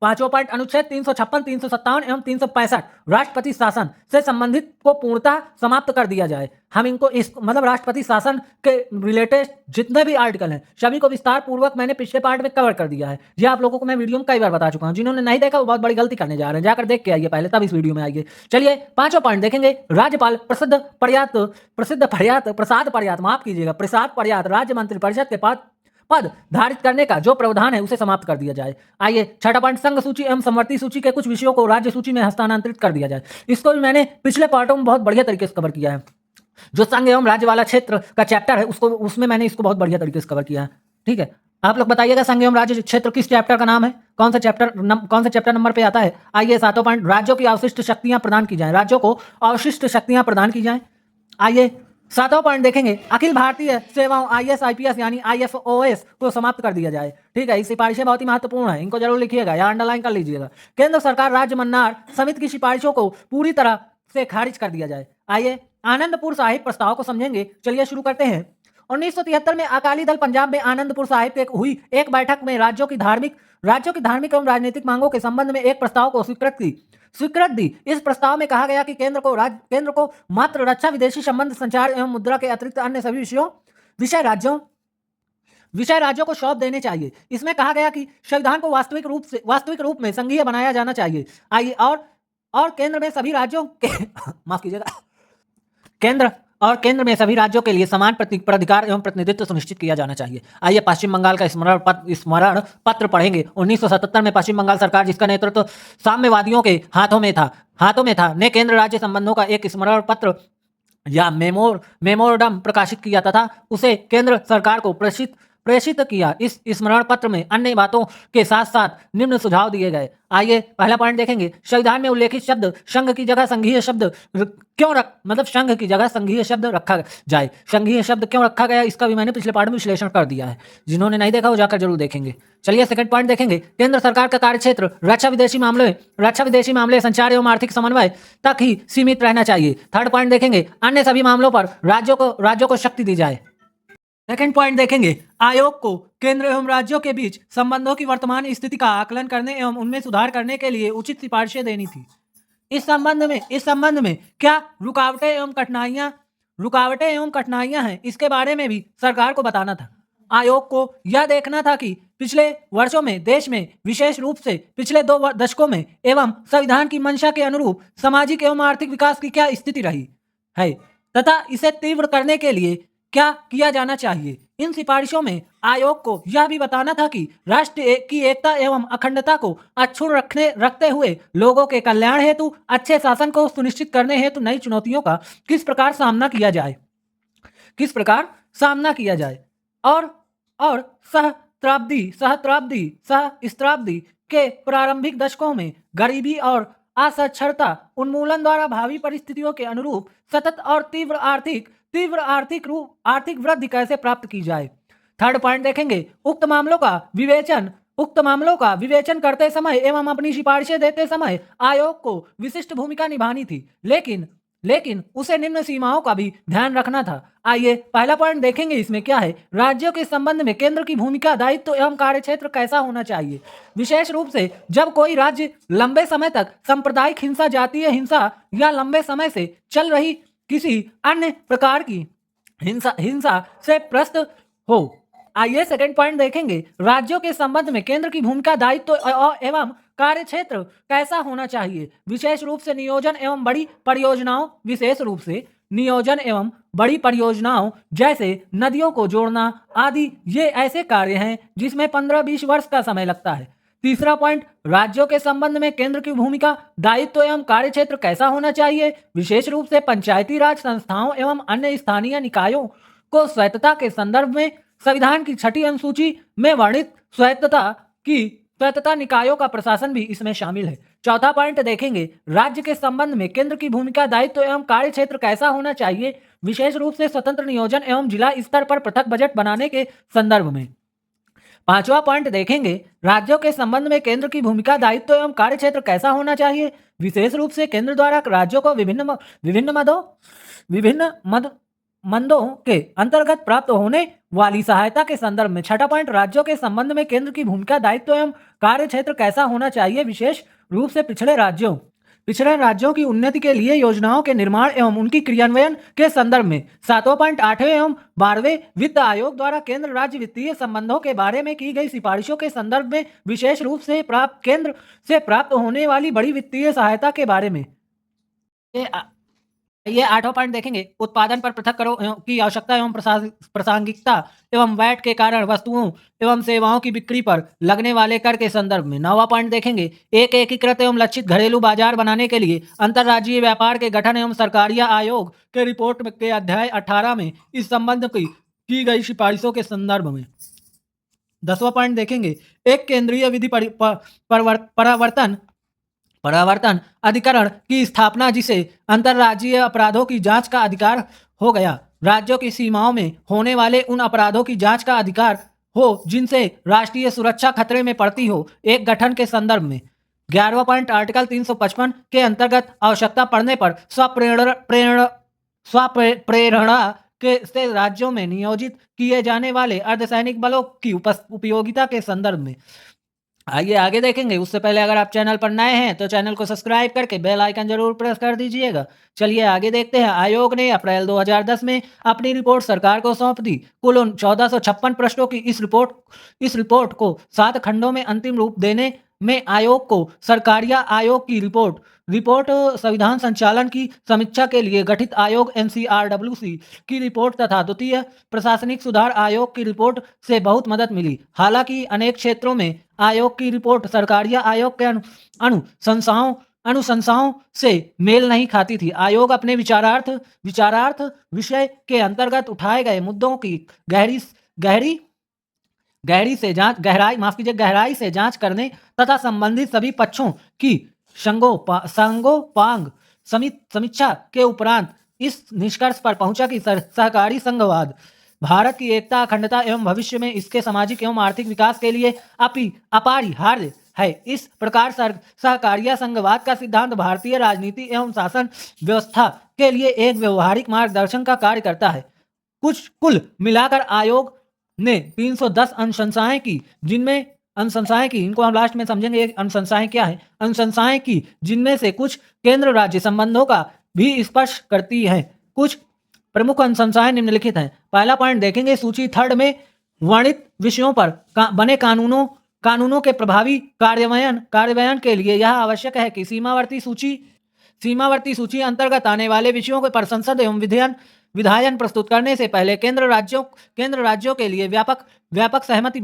पांचवा पॉइंट, अनुच्छेद 356, 357 एवं 365 राष्ट्रपति शासन से संबंधित को पूर्णतः समाप्त कर दिया जाए। हम इनको मतलब राष्ट्रपति शासन के रिलेटेड जितने भी आर्टिकल हैं सभी को विस्तार पूर्वक मैंने पिछले पार्ट में कवर कर दिया है। ये आप लोगों को मैं वीडियो में कई बार बता चुका हूं। जिन्होंने नहीं देखा वो बहुत बड़ी गलती करने जा रहे हैं, जाकर देख के आइए पहले, तब इस वीडियो में आइए। चलिए पांचवा पॉइंट देखेंगे, राज्यपाल प्रसाद पर्यात राज्य मंत्रिपरिषद के पद धारित करने का जो प्रावधान है उसे समाप्त कर दिया जाए। आइए छठा पॉइंट, संघ सूची एवं समवर्ती सूची के कुछ विषयों को राज्य सूची में हस्तांतरित कर दिया जाए। इसको भी मैंने पिछले पार्टों में बहुत बढ़िया तरीके से कवर किया है। जो संघ एवं राज्य वाला क्षेत्र का चैप्टर है उसमें मैंने इसको बहुत बढ़िया तरीके से कवर किया है। ठीक है, आप लोग बताइएगा संघ एवं राज्य क्षेत्र किस चैप्टर का नाम है, कौन सा चैप्टर नंबर पे आता है। आइए सातों पॉइंट, राज्यों की अवशिष्ट शक्तियां प्रदान की जाए, राज्यों को अवशिष्ट शक्तियां प्रदान की जाए। आइए सातवां पॉइंट देखेंगे, अखिल भारतीय सेवाओं IAS IPS यानी IFOS को समाप्त कर दिया जाए। ठीक है, ये सिफारिशें बहुत ही महत्वपूर्ण है, इनको जरूर लिखिएगा या अंडरलाइन कर लीजिएगा। केंद्र सरकार राज्य मन्नार समिति की सिफारिशों को पूरी तरह से खारिज कर दिया जाए। आइए आनंदपुर साहिब प्रस्ताव को समझेंगे। चलिए शुरू करते हैं। 1973 में अकाली दल पंजाब में आनंदपुर साहिब पे हुई एक बैठक में राज्यों की धार्मिक एवं राजनीतिक मांगों के संबंध में एक प्रस्ताव को स्वीकृत दी। इस प्रस्ताव में कहा गया कि केंद्र को मात्र रक्षा, विदेशी संबंध, संचार एवं मुद्रा के अतिरिक्त अन्य सभी विषय राज्यों को सौंप देने चाहिए। इसमें कहा गया कि संविधान को वास्तविक रूप में संघीय बनाया जाना चाहिए। आइए और केंद्र में सभी राज्यों के माफ कीजिएगा, केंद्र में सभी राज्यों के लिए समान प्राधिकार एवं प्रतिनिधित्व सुनिश्चित किया जाना चाहिए। आइए पश्चिम बंगाल का स्मरण पत्र पढ़ेंगे। 1977 में पश्चिम बंगाल सरकार, जिसका नेतृत्व साम्यवादियों के हाथों में था, ने केंद्र राज्य संबंधों का एक स्मरण पत्र या मेमोरंडम प्रकाशित किया तथा उसे केंद्र सरकार को प्रेषित किया। इस स्मरण पत्र में अन्य बातों के साथ साथ निम्न सुझाव दिए गए। आइए पहला पॉइंट देखेंगे, संविधान में उल्लेखित शब्द संघ की जगह संघीय शब्द संघ की जगह संघीय शब्द रखा जाए। संघीय शब्द क्यों रखा गया, इसका भी मैंने पिछले पार्ट में विश्लेषण कर दिया है, जिन्होंने नहीं देखा वो जाकर जरूर देखेंगे। चलिए सेकंड पॉइंट देखेंगे, केंद्र सरकार का कार्यक्षेत्र रक्षा, विदेशी मामले, संचार एवं आर्थिक समन्वय तक ही सीमित रहना चाहिए। थर्ड पॉइंट देखेंगे, अन्य सभी मामलों पर राज्यों को शक्ति दी जाए। सेकंड पॉइंट देखेंगे, आयोग को केंद्र एवं राज्यों के बीच संबंधों की वर्तमान स्थिति का आकलन करने एवं उनमें सुधार करने के लिए उचित सिफारिशें देनी थी। इस संबंध में क्या रुकावटें एवं कठिनाइयां हैं, इसके बारे में भी सरकार को बताना था। आयोग को यह देखना था कि पिछले वर्षों में देश में, विशेष रूप से पिछले 2 दशकों में एवं संविधान की मंशा के अनुरूप सामाजिक एवं आर्थिक विकास की क्या स्थिति रही है तथा इसे तीव्र करने के लिए क्या किया जाना चाहिए। इन सिफारिशों में आयोग को यह भी बताना था कि राष्ट्र की एकता एवं अखंडता को अक्षुण्ण रखते हुए लोगों के कल्याण हेतु, अच्छे शासन को सुनिश्चित करने हेतु नई चुनौतियों का किस प्रकार सामना किया जाए और सहस्त्राब्दी के प्रारंभिक दशकों में गरीबी और असाक्षरता उन्मूलन द्वारा भावी परिस्थितियों के अनुरूप सतत और तीव्र आर्थिक वृद्धि कैसे प्राप्त की जाए। थर्ड पॉइंट देखेंगे, उक्त मामलों का विवेचन करते समय एवं अपनी सिफारिशें देते समय आयोग को विशिष्ट भूमिका निभानी थी, लेकिन उसे निम्न सीमाओं का भी ध्यान रखना था। आइए पहला पॉइंट देखेंगे, इसमें क्या है, राज्यों के संबंध में केंद्र की भूमिका, दायित्व एवं कार्यक्षेत्र कैसा होना चाहिए। विशेष रूप से जब कोई राज्य लंबे समय तक सांप्रदायिक हिंसा, जातीय हिंसा या लंबे समय से चल रही किसी अन्य प्रकार की हिंसा से प्रस्त हो। आइए सेकंड पॉइंट देखेंगे, राज्यों के संबंध में केंद्र की भूमिका, दायित्व एवं कार्यक्षेत्र कैसा होना चाहिए। विशेष रूप से नियोजन एवं बड़ी परियोजनाओं जैसे नदियों को जोड़ना आदि, ये ऐसे कार्य हैं जिसमें 15-20 वर्ष का समय लगता है। तीसरा पॉइंट, राज्यों के संबंध में केंद्र की भूमिका, दायित्व एवं कार्यक्षेत्र कैसा होना चाहिए, विशेष रूप से पंचायती राज संस्थाओं एवं अन्य स्थानीय निकायों को स्वायत्तता के संदर्भ में संविधान की 6ठी अनुसूची में वर्णित स्वायत्तता निकायों का प्रशासन भी इसमें शामिल है। चौथा पॉइंट देखेंगे, राज्य के संबंध में केंद्र की भूमिका, दायित्व एवं कार्यक्षेत्र कैसा होना चाहिए, विशेष रूप से स्वतंत्र नियोजन एवं जिला स्तर पर पृथक बजट बनाने के संदर्भ में। पांचवा पॉइंट देखेंगे, राज्यों के संबंध में केंद्र की भूमिका, दायित्व एवं कार्यक्षेत्र कैसा होना चाहिए, विशेष रूप से केंद्र द्वारा राज्यों को विभिन्न मदों के अंतर्गत प्राप्त होने वाली सहायता के संदर्भ में। छठा पॉइंट, राज्यों के संबंध में केंद्र की भूमिका, दायित्व एवं कार्यक्षेत्र कैसा होना चाहिए, विशेष रूप से पिछड़े राज्यों की उन्नति के लिए योजनाओं के निर्माण एवं उनकी क्रियान्वयन के संदर्भ में। सातवां पॉइंट, 8वें एवं 12वें वित्त आयोग द्वारा केंद्र राज्य वित्तीय संबंधों के बारे में की गई सिफारिशों के संदर्भ में, विशेष रूप से केंद्र से प्राप्त होने वाली बड़ी वित्तीय सहायता के बारे में। ये 8वां पॉइंट देखेंगे, उत्पादन पर पृथक करों की आवश्यकता एवं प्रासंगिकता एवं वैट के कारण वस्तुओं एवं सेवाओं की बिक्री पर लगने वाले कर के संदर्भ में। 9वां पॉइंट देखेंगे, एक एकीकृत एवं लक्षित घरेलू बाजार बनाने के लिए अंतर्राज्यीय व्यापार के गठन एवं सरकारिया आयोग के रिपोर्ट के अध्याय 18 में इस संबंध की गई सिफारिशों के संदर्भ में। 10वां पॉइंट देखेंगे, एक केंद्रीय विधि परावर्तन अधिकरण की स्थापना, जिसे अंतर्राज्यीय अपराधों की जांच का अधिकार हो गया, राज्यों की सीमाओं में होने वाले उन अपराधों की जांच का अधिकार हो जिनसे राष्ट्रीय सुरक्षा खतरे में पड़ती हो, एक गठन के संदर्भ में। 11वां पॉइंट, आर्टिकल 355 के अंतर्गत आवश्यकता पड़ने पर स्वप्रेरणा के से राज्यों में नियोजित किए जाने वाले अर्धसैनिक बलों की उपयोगिता के संदर्भ में। आइए आगे देखेंगे, उससे पहले अगर आप चैनल पर नए हैं तो चैनल को सब्सक्राइब करके बेल आइकन जरूर प्रेस कर दीजिएगा। चलिए आगे देखते हैं। आयोग ने अप्रैल 2010 में अपनी रिपोर्ट सरकार को सौंप दी। कुल 1456 प्रश्नों की इस रिपोर्ट को 7 खंडों में अंतिम रूप देने में आयोग को सरकारिया आयोग की रिपोर्ट संविधान संचालन की समीक्षा के लिए गठित आयोग NCRWC की रिपोर्ट तथा द्वितीय प्रशासनिक सुधार आयोग की रिपोर्ट से बहुत मदद मिली। हालांकि अनेक क्षेत्रों में आयोग की रिपोर्ट सरकारिया आयोग के अनुशंसाओं से मेल नहीं खाती थी। आयोग अपने विचारार्थ विषय के अंतर्गत उठाए गए मुद्दों की गहराई से जांच करने तथा संबंधित सभी पक्षों की संगोपांग समीक्षा के उपरांत इस निष्कर्ष पर पहुंचा कि सहकारी संघवाद भारत की एकता, अखंडता एवं भविष्य में इसके सामाजिक एवं आर्थिक विकास के लिए अपरिहार्य है। इस प्रकार सहकारिया संघवाद का सिद्धांत भारतीय राजनीति एवं शासन व्यवस्था के लिए एक व्यवहारिक मार्गदर्शन का कार्य करता है। कुल मिलाकर आयोग ने 310 अनुशंसाएं की, इनको हम लास्ट में समझेंगे अनुशंसाएं क्या है। अनुशंसाएं की जिनमें से कुछ केंद्र राज्य संबंधों का भी स्पर्श करती हैं। कुछ प्रमुख अनुशंसाएं निम्नलिखित हैं। पहला पॉइंट देखेंगे, सूची 3 में वर्णित विषयों पर बने कानूनों के प्रभावी कार्यान्वयन के लिए यह आवश्यक है कि सीमावर्ती सूची अंतर्गत आने वाले विषयों पर संसद एवं विधायन प्रस्तुत करने से पहले केंद्र राज्यों के लिए व्यापक सहमति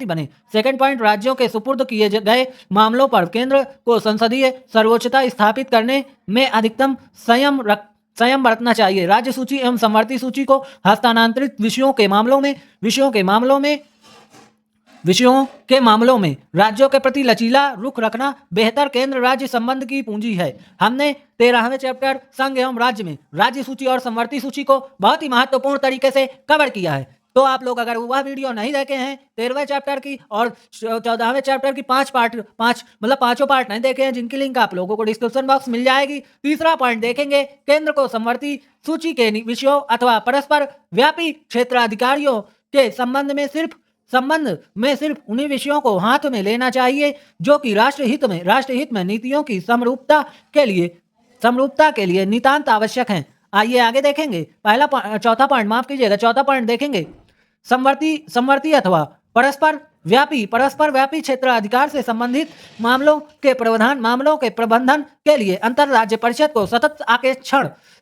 बने। सेकंड पॉइंट, राज्यों के सुपुर्द किए गए मामलों पर केंद्र को संसदीय सर्वोच्चता स्थापित करने में अधिकतम संयम बरतना चाहिए। राज्य सूची एवं समवर्ती सूची को हस्तांतरित विषयों के मामलों में राज्यों के प्रति लचीला रुख रखना बेहतर केंद्र राज्य संबंध की पूंजी है। हमने 13वें चैप्टर संघ एवं राज्य में राज्य सूची और समवर्ती सूची को बहुत ही महत्वपूर्ण तरीके से कवर किया है। तो आप लोग अगर वह वीडियो नहीं देखे हैं 13वें चैप्टर की और 14वें चैप्टर की पांचों पार्ट नहीं देखे हैं, जिनकी लिंक आप लोगों को डिस्क्रिप्शन बॉक्स मिल जाएगी। तीसरा पॉइंट देखेंगे, केंद्र को समवर्ती सूची के विषयों अथवा परस्पर व्यापी क्षेत्राधिकारियों के संबंध में सिर्फ उन्हीं विषयों को हाथ में लेना चाहिए जो कि राष्ट्रहित में नीतियों की समरूपता के लिए नितांत आवश्यक हैं। आइए आगे देखेंगे। चौथा पॉइंट देखेंगे, समवर्ती अथवा परस्पर व्यापी परस्पर व्यापी क्षेत्राधिकार से संबंधित मामलों के प्रबंधन के लिए अंतरराज्य परिषद को सतत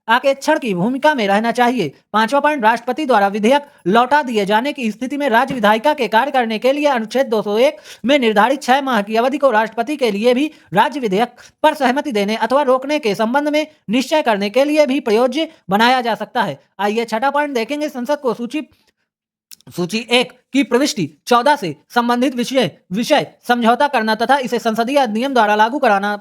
आकेक्षण की भूमिका में रहना चाहिए। 5वां पॉइंट, राष्ट्रपति द्वारा विधेयक लौटा दिए जाने की स्थिति में राज्य विधायिका के कार्य करने के लिए अनुच्छेद 201 में निर्धारित 6 माह की अवधि को राष्ट्रपति के लिए भी राज्य विधेयक पर सहमति देने अथवा रोकने के संबंध में निश्चय करने के लिए भी प्रयोज्य बनाया जा सकता है। आइए 6वां पॉइंट देखेंगे। संसद को सूची 1 की प्रविष्टि 14 से संबंधित विषय समझौता करना तथा इसे संसदीय अधिनियम द्वारा लागू कराना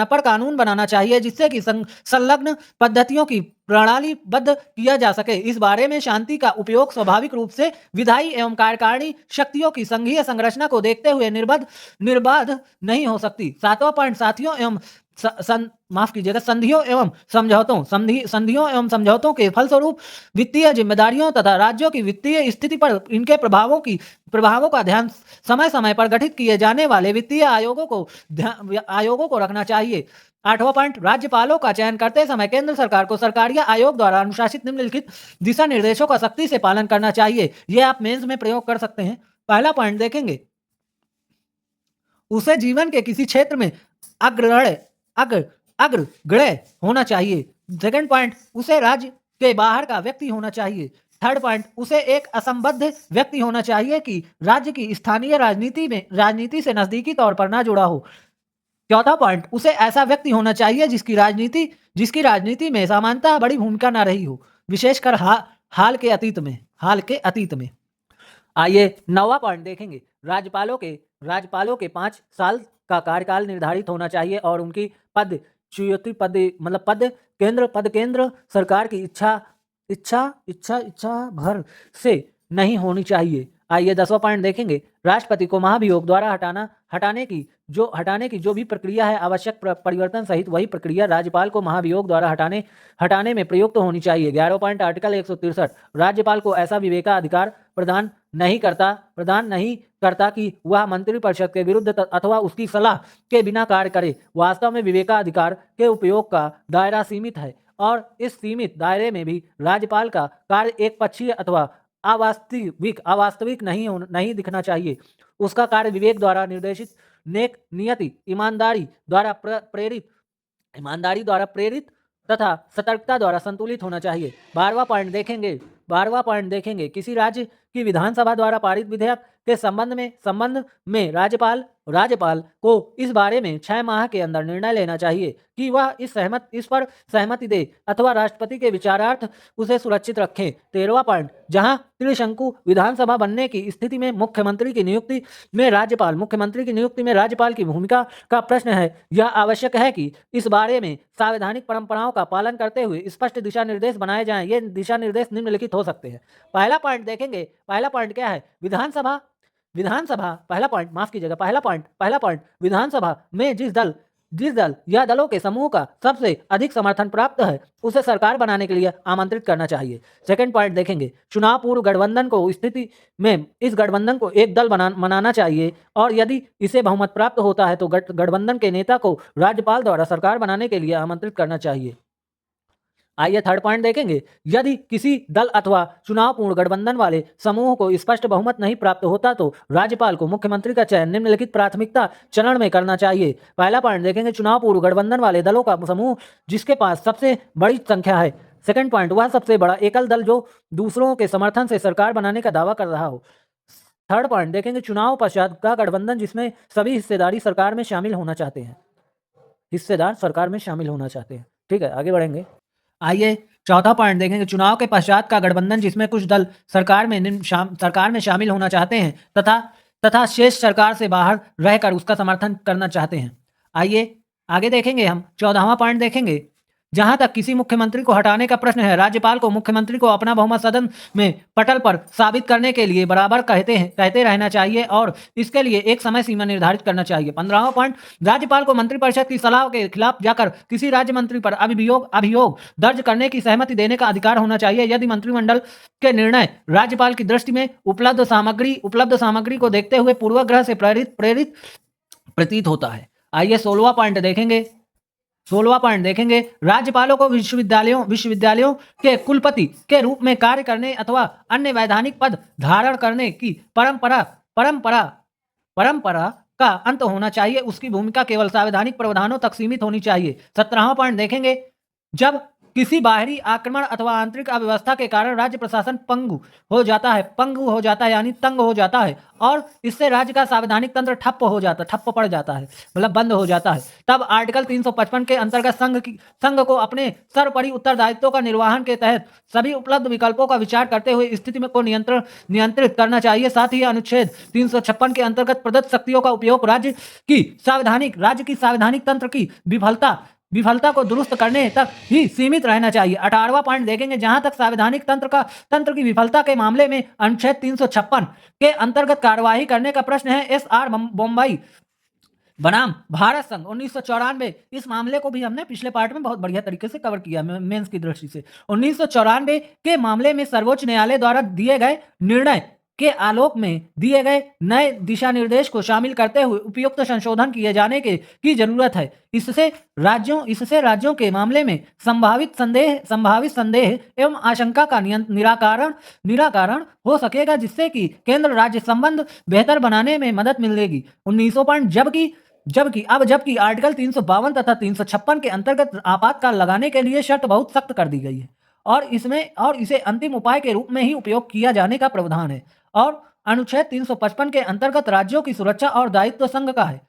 पर कानून बनाना चाहिए, जिससे कि संलग्न पद्धतियों की प्रणालीबद्ध किया जा सके। इस बारे में शांति का उपयोग स्वाभाविक रूप से विधायी एवं कार्यकारिणी शक्तियों की संघीय संरचना को देखते हुए निर्बाध नहीं हो सकती। 7वां पॉइंट, संधियों एवं समझौतों के फलस्वरूप वित्तीय जिम्मेदारियों तथा राज्यों की वित्तीय स्थिति पर इनके प्रभावों का ध्यान समय समय पर गठित किए जाने वाले वित्तीय आयोगों को रखना चाहिए। 8वां पॉइंट, राज्यपालों का चयन करते समय केंद्र सरकार को सरकारीय आयोग द्वारा अनुशासित निम्नलिखित दिशा निर्देशों का सख्ती से पालन करना चाहिए। ये आप मेंस में प्रयोग कर सकते हैं। पहला पॉइंट देखेंगे, उसे जीवन के किसी क्षेत्र में अग्रगण्य होना चाहिए। सेकंड पॉइंट, उसे राज्य के बाहर का व्यक्ति होना चाहिए। थर्ड पॉइंट, उसे एक असंबद्ध व्यक्ति होना चाहिए कि राज्य की स्थानीय राजनीति से नजदीकी तौर पर ना जुड़ा हो। चौथा पॉइंट, उसे ऐसा व्यक्ति होना चाहिए जिसकी राजनीति में सामान्यतः बड़ी भूमिका ना रही हो, विशेषकर हाल के अतीत में। आइए 9वां पॉइंट देखेंगे। राज्यपालों के 5 साल का कार्यकाल निर्धारित होना चाहिए और उनकी पद केंद्र सरकार की इच्छा भर से नहीं होनी चाहिए। आइए 10वां पॉइंट देखेंगे। राष्ट्रपति को महाभियोग द्वारा हटाने की जो भी प्रक्रिया है, आवश्यक परिवर्तन सहित वही प्रक्रिया राज्यपाल को महाभियोग द्वारा हटाने में प्रयुक्त होनी चाहिए। 11वां पॉइंट, आर्टिकल 163, राज्यपाल को ऐसा विवेकाधिकार प्रदान नहीं करता कि वह मंत्रिपरिषद के विरुद्ध अथवा उसकी सलाह के बिना कार्य करे। वास्तव में विवेकाधिकार के उपयोग का दायरा सीमित है और इस सीमित दायरे में भी राज्यपाल का कार्य एक पक्षीय अथवा अवास्तविक नहीं दिखना चाहिए। उसका कार्य विवेक द्वारा निर्देशित, नेक नियति, ईमानदारी द्वारा प्रेरित तथा सतर्कता द्वारा संतुलित होना चाहिए। 12वां पॉइंट देखेंगे। किसी राज्य की विधानसभा द्वारा पारित विधेयक के संबंध में राज्यपाल को इस बारे में 6 माह के अंदर निर्णय लेना चाहिए कि वह इस पर सहमति दे अथवा राष्ट्रपति के विचारार्थ उसे सुरक्षित रखें। 13वां पॉइंट, जहां त्रिशंकु विधानसभा बनने की स्थिति में मुख्यमंत्री की नियुक्ति में राज्यपाल की भूमिका का प्रश्न है, यह आवश्यक है कि इस बारे में संवैधानिक परंपराओं का पालन करते हुए स्पष्ट दिशा निर्देश बनाए जाएं। ये दिशा निर्देश निम्नलिखित हो सकते हैं। पहला पॉइंट देखेंगे। पहला पॉइंट क्या है? विधानसभा पहला पॉइंट, विधानसभा में जिस दल या दलों के समूह का सबसे अधिक समर्थन प्राप्त है उसे सरकार बनाने के लिए आमंत्रित करना चाहिए। सेकंड पॉइंट देखेंगे। चुनाव पूर्व गठबंधन को स्थिति में इस गठबंधन को एक दल बनाना चाहिए और यदि इसे बहुमत प्राप्त होता है तो गठबंधन के नेता को राज्यपाल द्वारा सरकार बनाने के लिए आमंत्रित करना चाहिए। आइए थर्ड पॉइंट देखेंगे। यदि किसी दल अथवा चुनाव पूर्ण गठबंधन वाले समूह को स्पष्ट बहुमत नहीं प्राप्त होता तो राज्यपाल को मुख्यमंत्री का चयन निम्नलिखित प्राथमिकता चरण में करना चाहिए। पहला पॉइंट देखेंगे। चुनाव पूर्व गठबंधन वाले दलों का समूह जिसके पास सबसे बड़ी संख्या है। सेकंड पॉइंट, वह सबसे बड़ा एकल दल जो दूसरों के समर्थन से सरकार बनाने का दावा कर रहा हो। थर्ड पॉइंट देखेंगे। चुनाव पश्चात का गठबंधन जिसमें सभी हिस्सेदार सरकार में शामिल होना चाहते हैं। ठीक है, आगे बढ़ेंगे। आइए चौथा पॉइंट देखेंगे। चुनाव के पश्चात का गठबंधन जिसमें कुछ दल सरकार में शामिल होना चाहते हैं तथा शेष सरकार से बाहर रहकर उसका समर्थन करना चाहते हैं। आइए आगे देखेंगे। हम 14वां पॉइंट देखेंगे। जहां तक किसी मुख्यमंत्री को हटाने का प्रश्न है, राज्यपाल को मुख्यमंत्री को अपना बहुमत सदन में पटल पर साबित करने के लिए बराबर कहते रहना चाहिए और इसके लिए एक समय सीमा निर्धारित करना चाहिए। 15वां पॉइंट, राज्यपाल को मंत्रिपरिषद की सलाह के खिलाफ जाकर किसी राज्य मंत्री पर अभियोग दर्ज करने की सहमति देने का अधिकार होना चाहिए यदि मंत्रिमंडल के निर्णय राज्यपाल की दृष्टि में उपलब्ध सामग्री को देखते हुए पूर्वाग्रह से प्रेरित प्रतीत होता है। आइए 16वां पॉइंट देखेंगे। राज्यपालों को विश्वविद्यालयों के कुलपति के रूप में कार्य करने अथवा अन्य वैधानिक पद धारण करने की परंपरा परंपरा परंपरा का अंत होना चाहिए। उसकी भूमिका केवल संवैधानिक प्रावधानों तक सीमित होनी चाहिए। 17वां पॉइंट देखेंगे, जब किसी बाहरी आक्रमण अथवा आंतरिक अव्यवस्था के कारण राज्य प्रशासन पंगु हो जाता है यानी तंग हो जाता है और इससे राज्य का संवैधानिक तंत्र ठप्प पड़ जाता है, मतलब बंद हो जाता है, तब आर्टिकल 355 के अंतर्गत संघ को अपने सर्वोपरि उत्तरदायित्वों का निर्वहन के तहत सभी उपलब्ध विकल्पों का विचार करते हुए स्थिति में को नियंत्रित करना चाहिए। साथ ही अनुच्छेद 356 के अंतर्गत प्रदत्त शक्तियों का उपयोग राज्य की संवैधानिक तंत्र की विफलता को दुरुस्त करने तक ही सीमित रहना चाहिए। 18वां पॉइंट देखेंगे, जहां तक संवैधानिक तंत्र की विफलता के मामले में अनुच्छेद 356 के अंतर्गत कार्यवाही करने का प्रश्न है। एस.आर. बॉम्बई बनाम भारत संघ 1994, इस मामले को भी हमने पिछले पार्ट में बहुत बढ़िया तरीके से कवर किया मेंस की दृष्टि से। 1994 के मामले में सर्वोच्च न्यायालय द्वारा दिए गए निर्णय के आलोक में दिए गए नए दिशा निर्देश को शामिल करते हुए उपयुक्त संशोधन किए जाने की जरूरत है। इससे राज्यों के मामले में संभावित संदेह एवं आशंका का निराकरण हो सकेगा, जिससे कि केंद्र राज्य संबंध बेहतर बनाने में मदद मिलेगी। 1900 पॉइंट जबकि आर्टिकल 352 तथा 356 के अंतर्गत आपातकाल लगाने के लिए शर्त बहुत सख्त कर दी गई है और इसे अंतिम उपाय के रूप में ही उपयोग किया जाने का प्रावधान है और अनुच्छेद 355 के अंतर्गत राज्यों की सुरक्षा और दायित्व संघ का है।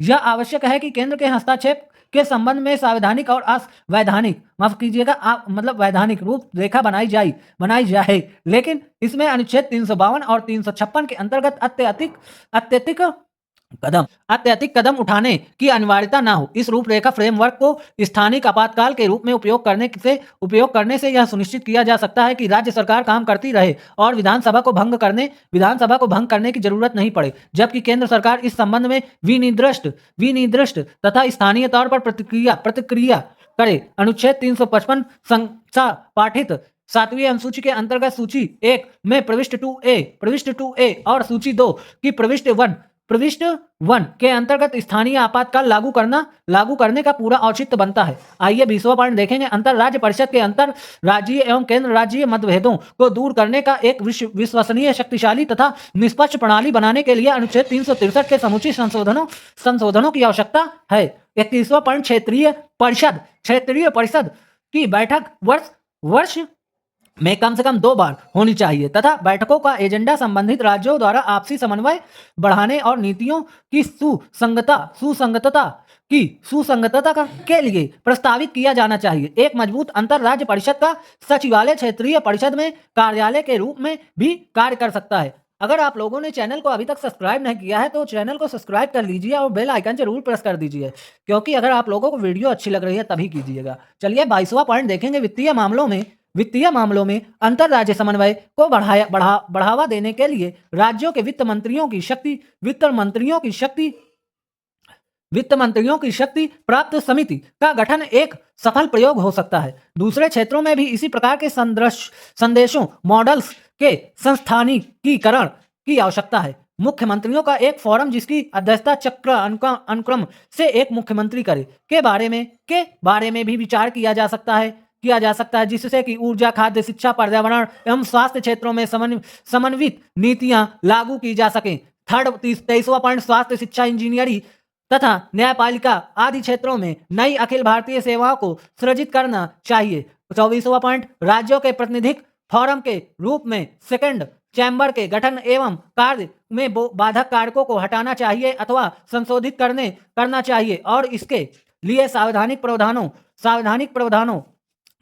यह आवश्यक है कि केंद्र के हस्तक्षेप के संबंध में संवैधानिक और वैधानिक रूपरेखा बनाई जाए, लेकिन इसमें अनुच्छेद 352 और 356 के अंतर्गत अत्यधिक कदम उठाने की अनिवार्यता न हो। इस रूपरेखा फ्रेमवर्क को स्थानीय आपातकाल के रूप में उपयोग करने से यह सुनिश्चित किया जा सकता है कि राज्य सरकार काम करती रहे और विधानसभा को भंग करने की जरूरत नहीं पड़े, जबकि केंद्र सरकार इस संबंध में विनिर्दिष्ट तथा स्थानीय तौर पर प्रतिक्रिया करे। अनुच्छेद 355 पाठित 7वीं अनुसूची के अंतर्गत सूची 1 में प्रविष्टि 2A और सूची 2 की प्रविष्टि 1 के अंतर्गत स्थानीय आपातकाल लागू करने का पूरा औचित्य बनता है। आइए 20वां पॉइंट देखेंगे, अंतर राज्य परिषद के अंतर राज्यीय एवं केंद्र राज्यीय मतभेदों को दूर करने का एक विश्वसनीय, शक्तिशाली तथा निष्पक्ष प्रणाली बनाने के लिए अनुच्छेद 363 के समुचित संशोधनों की आवश्यकता है। 31वां पॉइंट, क्षेत्रीय परिषद की बैठक वर्ष में कम से कम 2 बार होनी चाहिए तथा बैठकों का एजेंडा संबंधित राज्यों द्वारा आपसी समन्वय बढ़ाने और नीतियों की सुसंगतता के लिए प्रस्तावित किया जाना चाहिए। एक मजबूत अंतर राज्य परिषद का सचिवालय क्षेत्रीय परिषद में कार्यालय के रूप में भी कार्य कर सकता है। अगर आप लोगों ने चैनल को अभी तक सब्सक्राइब नहीं किया है तो चैनल को सब्सक्राइब कर लीजिए और बेल आइकन जरूर प्रेस कर दीजिए, क्योंकि अगर आप लोगों को वीडियो अच्छी लग रही है तभी कीजिएगा। चलिए 22वां पॉइंट देखेंगे, वित्तीय मामलों में अंतर राज्य समन्वय को बढ़ावा देने के लिए राज्यों के वित्त मंत्रियों की शक्ति प्राप्त समिति का गठन एक सफल प्रयोग हो सकता है। दूसरे क्षेत्रों में भी इसी प्रकार के संदेशों मॉडल्स के संस्थानीकरण की आवश्यकता है। मुख्यमंत्रियों का एक फोरम जिसकी अध्यक्षता चक्र अनुक्रम से एक मुख्यमंत्री करे के बारे में भी विचार किया जा सकता है, जिससे कि ऊर्जा, खाद्य, शिक्षा, पर्यावरण एवं स्वास्थ्य क्षेत्रों में समन्वित नीतियां लागू की जा सकें। 23वां पॉइंट, स्वास्थ्य, शिक्षा, इंजीनियरिंग तथा न्यायपालिका आदि क्षेत्रों में नई अखिल भारतीय सेवाओं को सृजित करना चाहिए। 24वां पॉइंट, राज्यों के प्रतिनिधिक फोरम के रूप में सेकंड चैम्बर के गठन एवं कार्य में बाधक कारकों को हटाना चाहिए अथवा संशोधित करना चाहिए और इसके लिए संवैधानिक प्रावधानों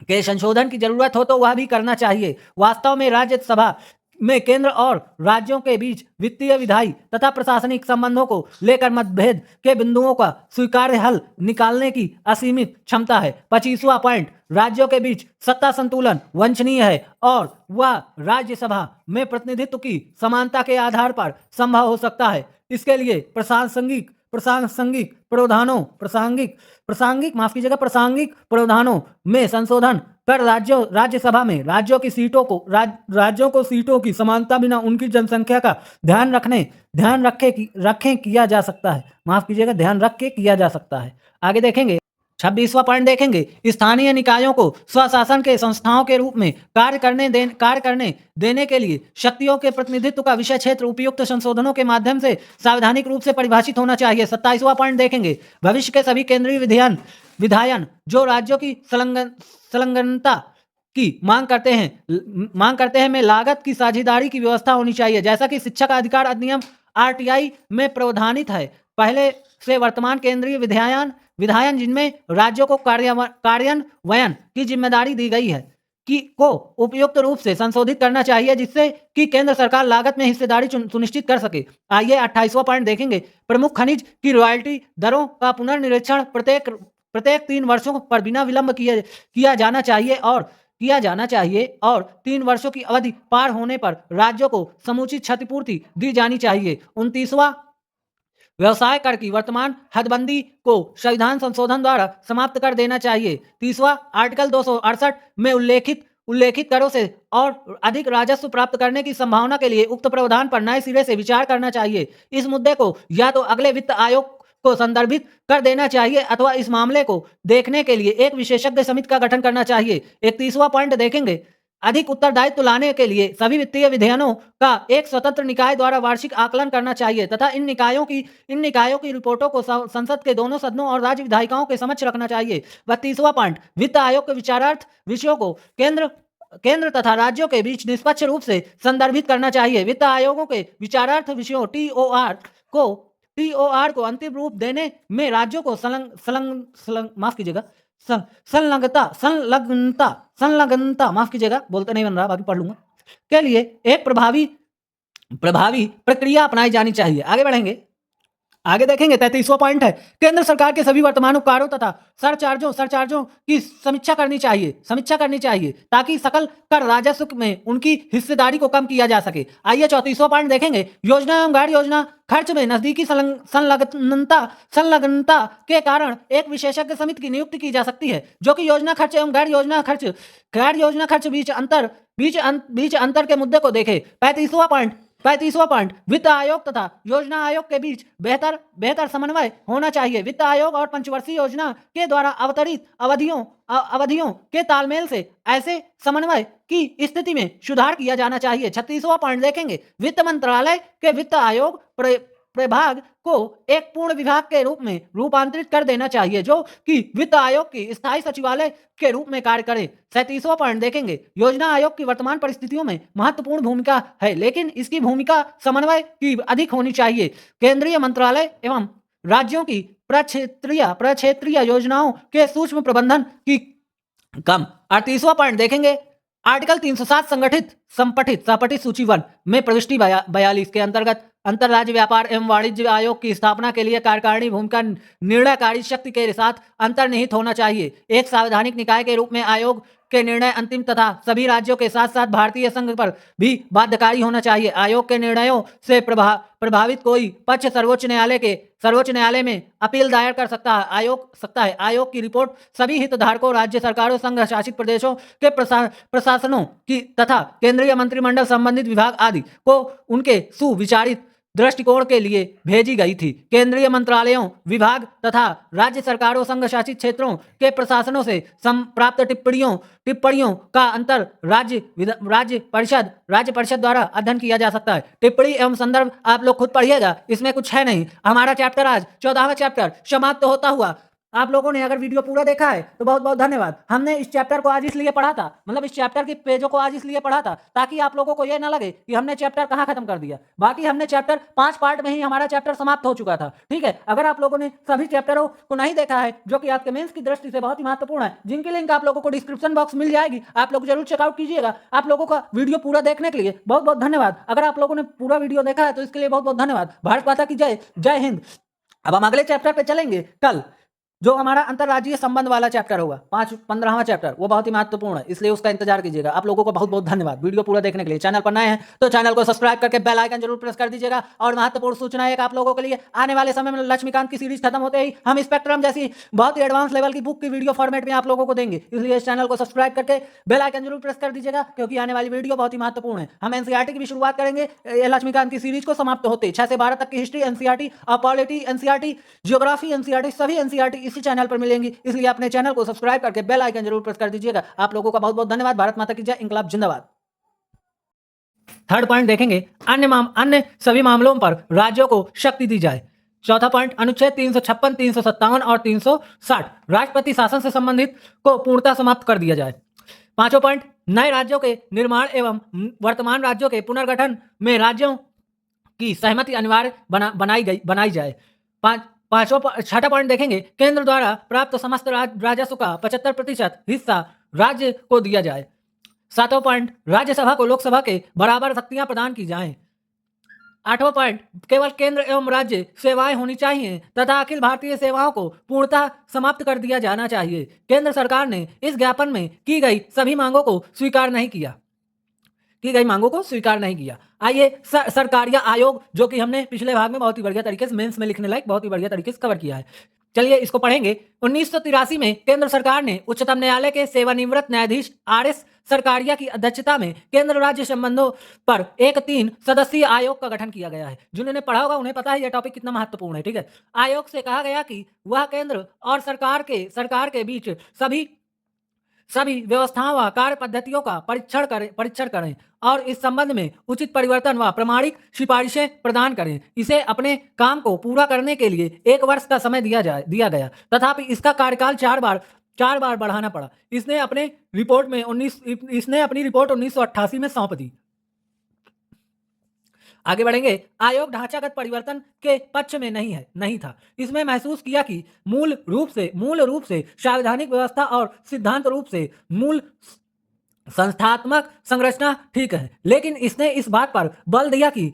के संशोधन की जरूरत हो तो वह भी करना चाहिए। वास्तव में राज्यसभा में केंद्र और राज्यों के बीच वित्तीय, विधायी तथा प्रशासनिक संबंधों को लेकर मतभेद के बिंदुओं का स्वीकार्य हल निकालने की असीमित क्षमता है। 25वां पॉइंट, राज्यों के बीच सत्ता संतुलन वांछनीय है और वह राज्यसभा में प्रतिनिधित्व की समानता के आधार पर संभव हो सकता है। इसके लिए प्रासंगिक प्रावधानों में संशोधन कर राज्यसभा में राज्यों को सीटों की समानता बिना उनकी जनसंख्या का ध्यान रख के किया जा सकता है। आगे देखेंगे 26वां पॉइंट देखेंगे, स्थानीय निकायों को स्वशासन के संस्थाओं के रूप में कार्य करने देने के लिए शक्तियों के प्रतिनिधित्व का विषय क्षेत्र उपयुक्त संशोधनों के माध्यम से सावधानिक रूप से परिभाषित होना चाहिए। 27वां पॉइंट देखेंगे, भविष्य के सभी केंद्रीय विधायन जो राज्यों की संलग्नता की मांग करते हैं में लागत की साझेदारी की व्यवस्था होनी चाहिए, जैसा कि शिक्षा का अधिकार अधिनियम आरटीआई में प्रावधानित है। पहले से वर्तमान केंद्रीय विधायन जिनमें राज्यों को कार्यान्वयन की जिम्मेदारी दी गई है को उपयुक्त रूप से संशोधित करना चाहिए, जिससे कि केंद्र सरकार लागत में हिस्सेदारी सुनिश्चित कर सके। आइए 28वां पॉइंट देखेंगे, प्रमुख खनिज की रॉयल्टी दरों का पुनर्निरीक्षण प्रत्येक 3 वर्षों पर बिना विलंब किया जाना चाहिए और 3 वर्षों की अवधि पार होने पर राज्यों को समुचित क्षतिपूर्ति दी जानी चाहिए। 29वां, व्यवसाय कर की वर्तमान हदबंदी को संविधान संशोधन द्वारा समाप्त कर देना चाहिए। 30वां, आर्टिकल 268 में उल्लेखित करों से और अधिक राजस्व प्राप्त करने की संभावना के लिए उक्त प्रावधान पर नए सिरे से विचार करना चाहिए। इस मुद्दे को या तो अगले वित्त आयोग को संदर्भित कर देना चाहिए अथवा इस मामले को देखने के लिए एक विशेषज्ञ समिति का गठन करना चाहिए। 31वां पॉइंट देखेंगे, अधिक उत्तरदायित्व लाने के लिए सभी वित्तीय विधेयकों का एक स्वतंत्र निकाय द्वारा वार्षिक आकलन करना चाहिए तथा इन निकायों की रिपोर्टों को संसद के दोनों सदनों और राज्य विधायिकाओं के समक्ष रखना चाहिए। 32वां पॉइंट, वित्त आयोग के विचारार्थ विषयों को केंद्र तथा राज्यों के बीच निष्पक्ष रूप से संदर्भित करना चाहिए। वित्त आयोगों के विचारार्थ विषयों टीओआर को अंतिम रूप देने में राज्यों को संलग्नता माफ कीजिएगा, बोलते नहीं बन रहा, बाकी पढ़ लूंगा, के लिए एक प्रभावी प्रक्रिया अपनाई जानी चाहिए। आगे बढ़ेंगे, आगे देखेंगे 33वां पॉइंट है, केंद्र सरकार के सभी वर्तमान उपकारों तथा सरचार्जों की समीक्षा करनी चाहिए ताकि सकल कर राजस्व में उनकी हिस्सेदारी को कम किया जा सके। आइए 34वां पॉइंट देखेंगे, योजना एवं गैर योजना खर्च में नजदीकी संलग्नता के कारण एक विशेषज्ञ समिति की नियुक्ति की जा सकती है, जो कि योजना खर्च एवं गैर योजना खर्च बीच अंतर के मुद्दे को देखे। 35वां पॉइंट, वित्त आयोग तथा योजना आयोग के बीच बेहतर समन्वय होना चाहिए। वित्त आयोग और पंचवर्षीय योजना के द्वारा अवतरित अवधियों के तालमेल से ऐसे समन्वय की स्थिति में सुधार किया जाना चाहिए। 36वां पॉइंट देखेंगे, वित्त मंत्रालय के वित्त आयोग प्रभाग को एक पूर्ण विभाग के रूप में रूपांतरित कर देना चाहिए, जो कि वित्त आयोग की स्थायी सचिवालय के रूप में कार्य करे। 37वां पॉइंट देखेंगे, योजना आयोग की वर्तमान परिस्थितियों में महत्वपूर्ण भूमिका है, लेकिन इसकी भूमिका समन्वय की अधिक होनी चाहिए। केंद्रीय मंत्रालय एवं राज्यों की प्रक्षेत्रीय योजनाओं के सूक्ष्म प्रबंधन की कम। 38वां पॉइंट देखेंगे, आर्टिकल 307 संपठित सूची 1 में प्रविष्टि 42 के अंतर्गत अंतर्राज्य व्यापार एवं वाणिज्य आयोग की स्थापना के लिए कार्यकारिणी भूमिका निर्णयकारी शक्ति के साथ अंतर्निहित होना चाहिए। एक संवैधानिक निकाय के रूप में आयोग के निर्णय अंतिम तथा सभी राज्यों के साथ साथ भारतीय संघ पर भी बाध्यकारी होना चाहिए। आयोग के निर्णयों से प्रभावित कोई पक्ष सर्वोच्च न्यायालय में अपील दायर कर सकता है। आयोग की रिपोर्ट सभी हितधारकों, राज्य सरकारों, संघ शासित प्रदेशों के प्रशासनों की तथा केंद्रीय मंत्रिमंडल संबंधित विभाग आदि को उनके सुविचारित दृष्टिकोण के लिए भेजी गई थी। केंद्रीय मंत्रालयों, विभाग तथा राज्य सरकारों, संघ शासित क्षेत्रों के प्रशासनों से प्राप्त टिप्पणियों का अंतर राज्य परिषद द्वारा अध्ययन किया जा सकता है। टिप्पणी एवं संदर्भ आप लोग खुद पढ़िएगा, इसमें कुछ है नहीं। हमारा चैप्टर आज 14वां चैप्टर समाप्त होता हुआ। आप लोगों ने अगर वीडियो पूरा देखा है तो बहुत बहुत धन्यवाद। हमने इस चैप्टर को आज इसलिए पढ़ा था, मतलब इस चैप्टर के पेजों को आज इसलिए पढ़ा था ताकि आप लोगों को यह ना लगे कि हमने चैप्टर कहाँ खत्म कर दिया। बाकी हमने चैप्टर 5 पार्ट में ही हमारा चैप्टर समाप्त हो चुका था, ठीक है। अगर आप लोगों ने सभी चैप्टरों को नहीं देखा है, जो कि आपके मेंस की दृष्टि से बहुत ही महत्वपूर्ण है, जिनकी लिंक आप लोगों को डिस्क्रिप्शन बॉक्स मिल जाएगी, आप लोग जरूर चेकआउट कीजिएगा। आप लोगों का वीडियो पूरा देखने के लिए बहुत बहुत धन्यवाद। अगर आप लोगों ने पूरा वीडियो देखा है तो इसके लिए बहुत बहुत धन्यवाद। भारत माता की जय, जय हिंद। अब हम अगले चैप्टर पे चलेंगे कल, जो हमारा अंतर्राज्यीय संबंध वाला चैप्टर होगा, 15वां चैप्टर, वो बहुत ही महत्वपूर्ण है, इसलिए उसका इंतजार कीजिएगा। आप लोगों को बहुत बहुत धन्यवाद वीडियो पूरा देखने के लिए। चैनल पर नए हैं तो चैनल को सब्सक्राइब करके बेल आइकन जरूर प्रेस कर दीजिएगा। और महत्वपूर्ण सूचना एक आप लोगों के लिए, आने वाले समय में लक्ष्मीकांत की सीरीज खत्म होते ही हम स्पेक्ट्रम जैसी बहुत ही एडवांस लेवल की बुक की वीडियो फॉर्मेट में आप लोगों को देंगे, इसलिए इस चैनल को सब्सक्राइब करके बेल आइकन जरूर प्रेस कर दीजिएगा, क्योंकि आने वाली वीडियो बहुत ही महत्वपूर्ण है। हम एनसीईआरटी की भी शुरुआत करेंगे लक्ष्मीकांत की सीरीज को समाप्त होते 6 से 12 तक की history NCERT, polity NCERT, geography NCERT, सभी एनसीईआरटी इसी चैनल पर मिलेंगी, इसलिए अपने चैनल को सब्सक्राइब करके बेल आइकन जरूर प्रेस कर दीजिएगा। आप लोगों का बहुत बहुत धन्यवाद। भारत माता की जय, इंकलाब जिंदाबाद। थर्ड पॉइंट देखेंगे, अन्य सभी मामलों पर राज्यों को शक्ति दी जाए। चौथा पॉइंट, अनुच्छेद 356, 357 और 360 राष्ट्रपति शासन से संबंधित को पूर्णतः समाप्त कर दिया जाए। पांचों पॉइंट, नए राज्यों के निर्माण एवं वर्तमान राज्यों के पुनर्गठन में राज्यों की सहमति अनिवार्य बनाई जाए। छठा पॉइंट देखेंगे, केंद्र द्वारा प्राप्त समस्त राजस्व का 75% हिस्सा राज्य को दिया जाए। सातवां पॉइंट, राज्यसभा को लोकसभा के बराबर शक्तियां प्रदान की जाएं। आठवां पॉइंट, केवल केंद्र एवं राज्य सेवाएं होनी चाहिए तथा अखिल भारतीय सेवाओं को पूर्णतः समाप्त कर दिया जाना चाहिए। केंद्र सरकार ने इस ज्ञापन में की गई सभी मांगों को स्वीकार नहीं किया। आइए सरकारिया आयोग, जो कि हमने पिछले भाग में बहुत ही बढ़िया तरीके से मेंस में लिखने लायक बहुत ही बढ़िया तरीके से कवर किया है, चलिए इसको पढ़ेंगे। 1983 में केंद्र सरकार ने उच्चतम न्यायालय के सेवानिवृत्त न्यायाधीश आर.एस. सरकारिया की अध्यक्षता में केंद्र राज्य संबंधों पर एक 3 सदस्यीय आयोग का गठन किया गया है। जिन्होंने पढ़ा होगा उन्हें पता है यह टॉपिक कितना महत्वपूर्ण है। ठीक है, आयोग से कहा गया कि वह केंद्र और सरकार के बीच सभी व्यवस्थाओं व कार्य पद्धतियों का परीक्षण करें और इस संबंध में उचित परिवर्तन व प्रमाणिक सिफारिशें प्रदान करें। इसे अपने काम को पूरा करने के लिए 1 वर्ष का समय दिया गया, तथापि इसका कार्यकाल 4 बार बढ़ाना पड़ा। इसने अपनी रिपोर्ट 1988 में सौंप दी। आगे बढ़ेंगे। आयोग ढांचागत परिवर्तन के पक्ष में नहीं था। इसमें महसूस किया कि मूल रूप से संवैधानिक व्यवस्था और सिद्धांत रूप से मूल संस्थात्मक संरचना ठीक है, लेकिन इसने इस बात पर बल दिया कि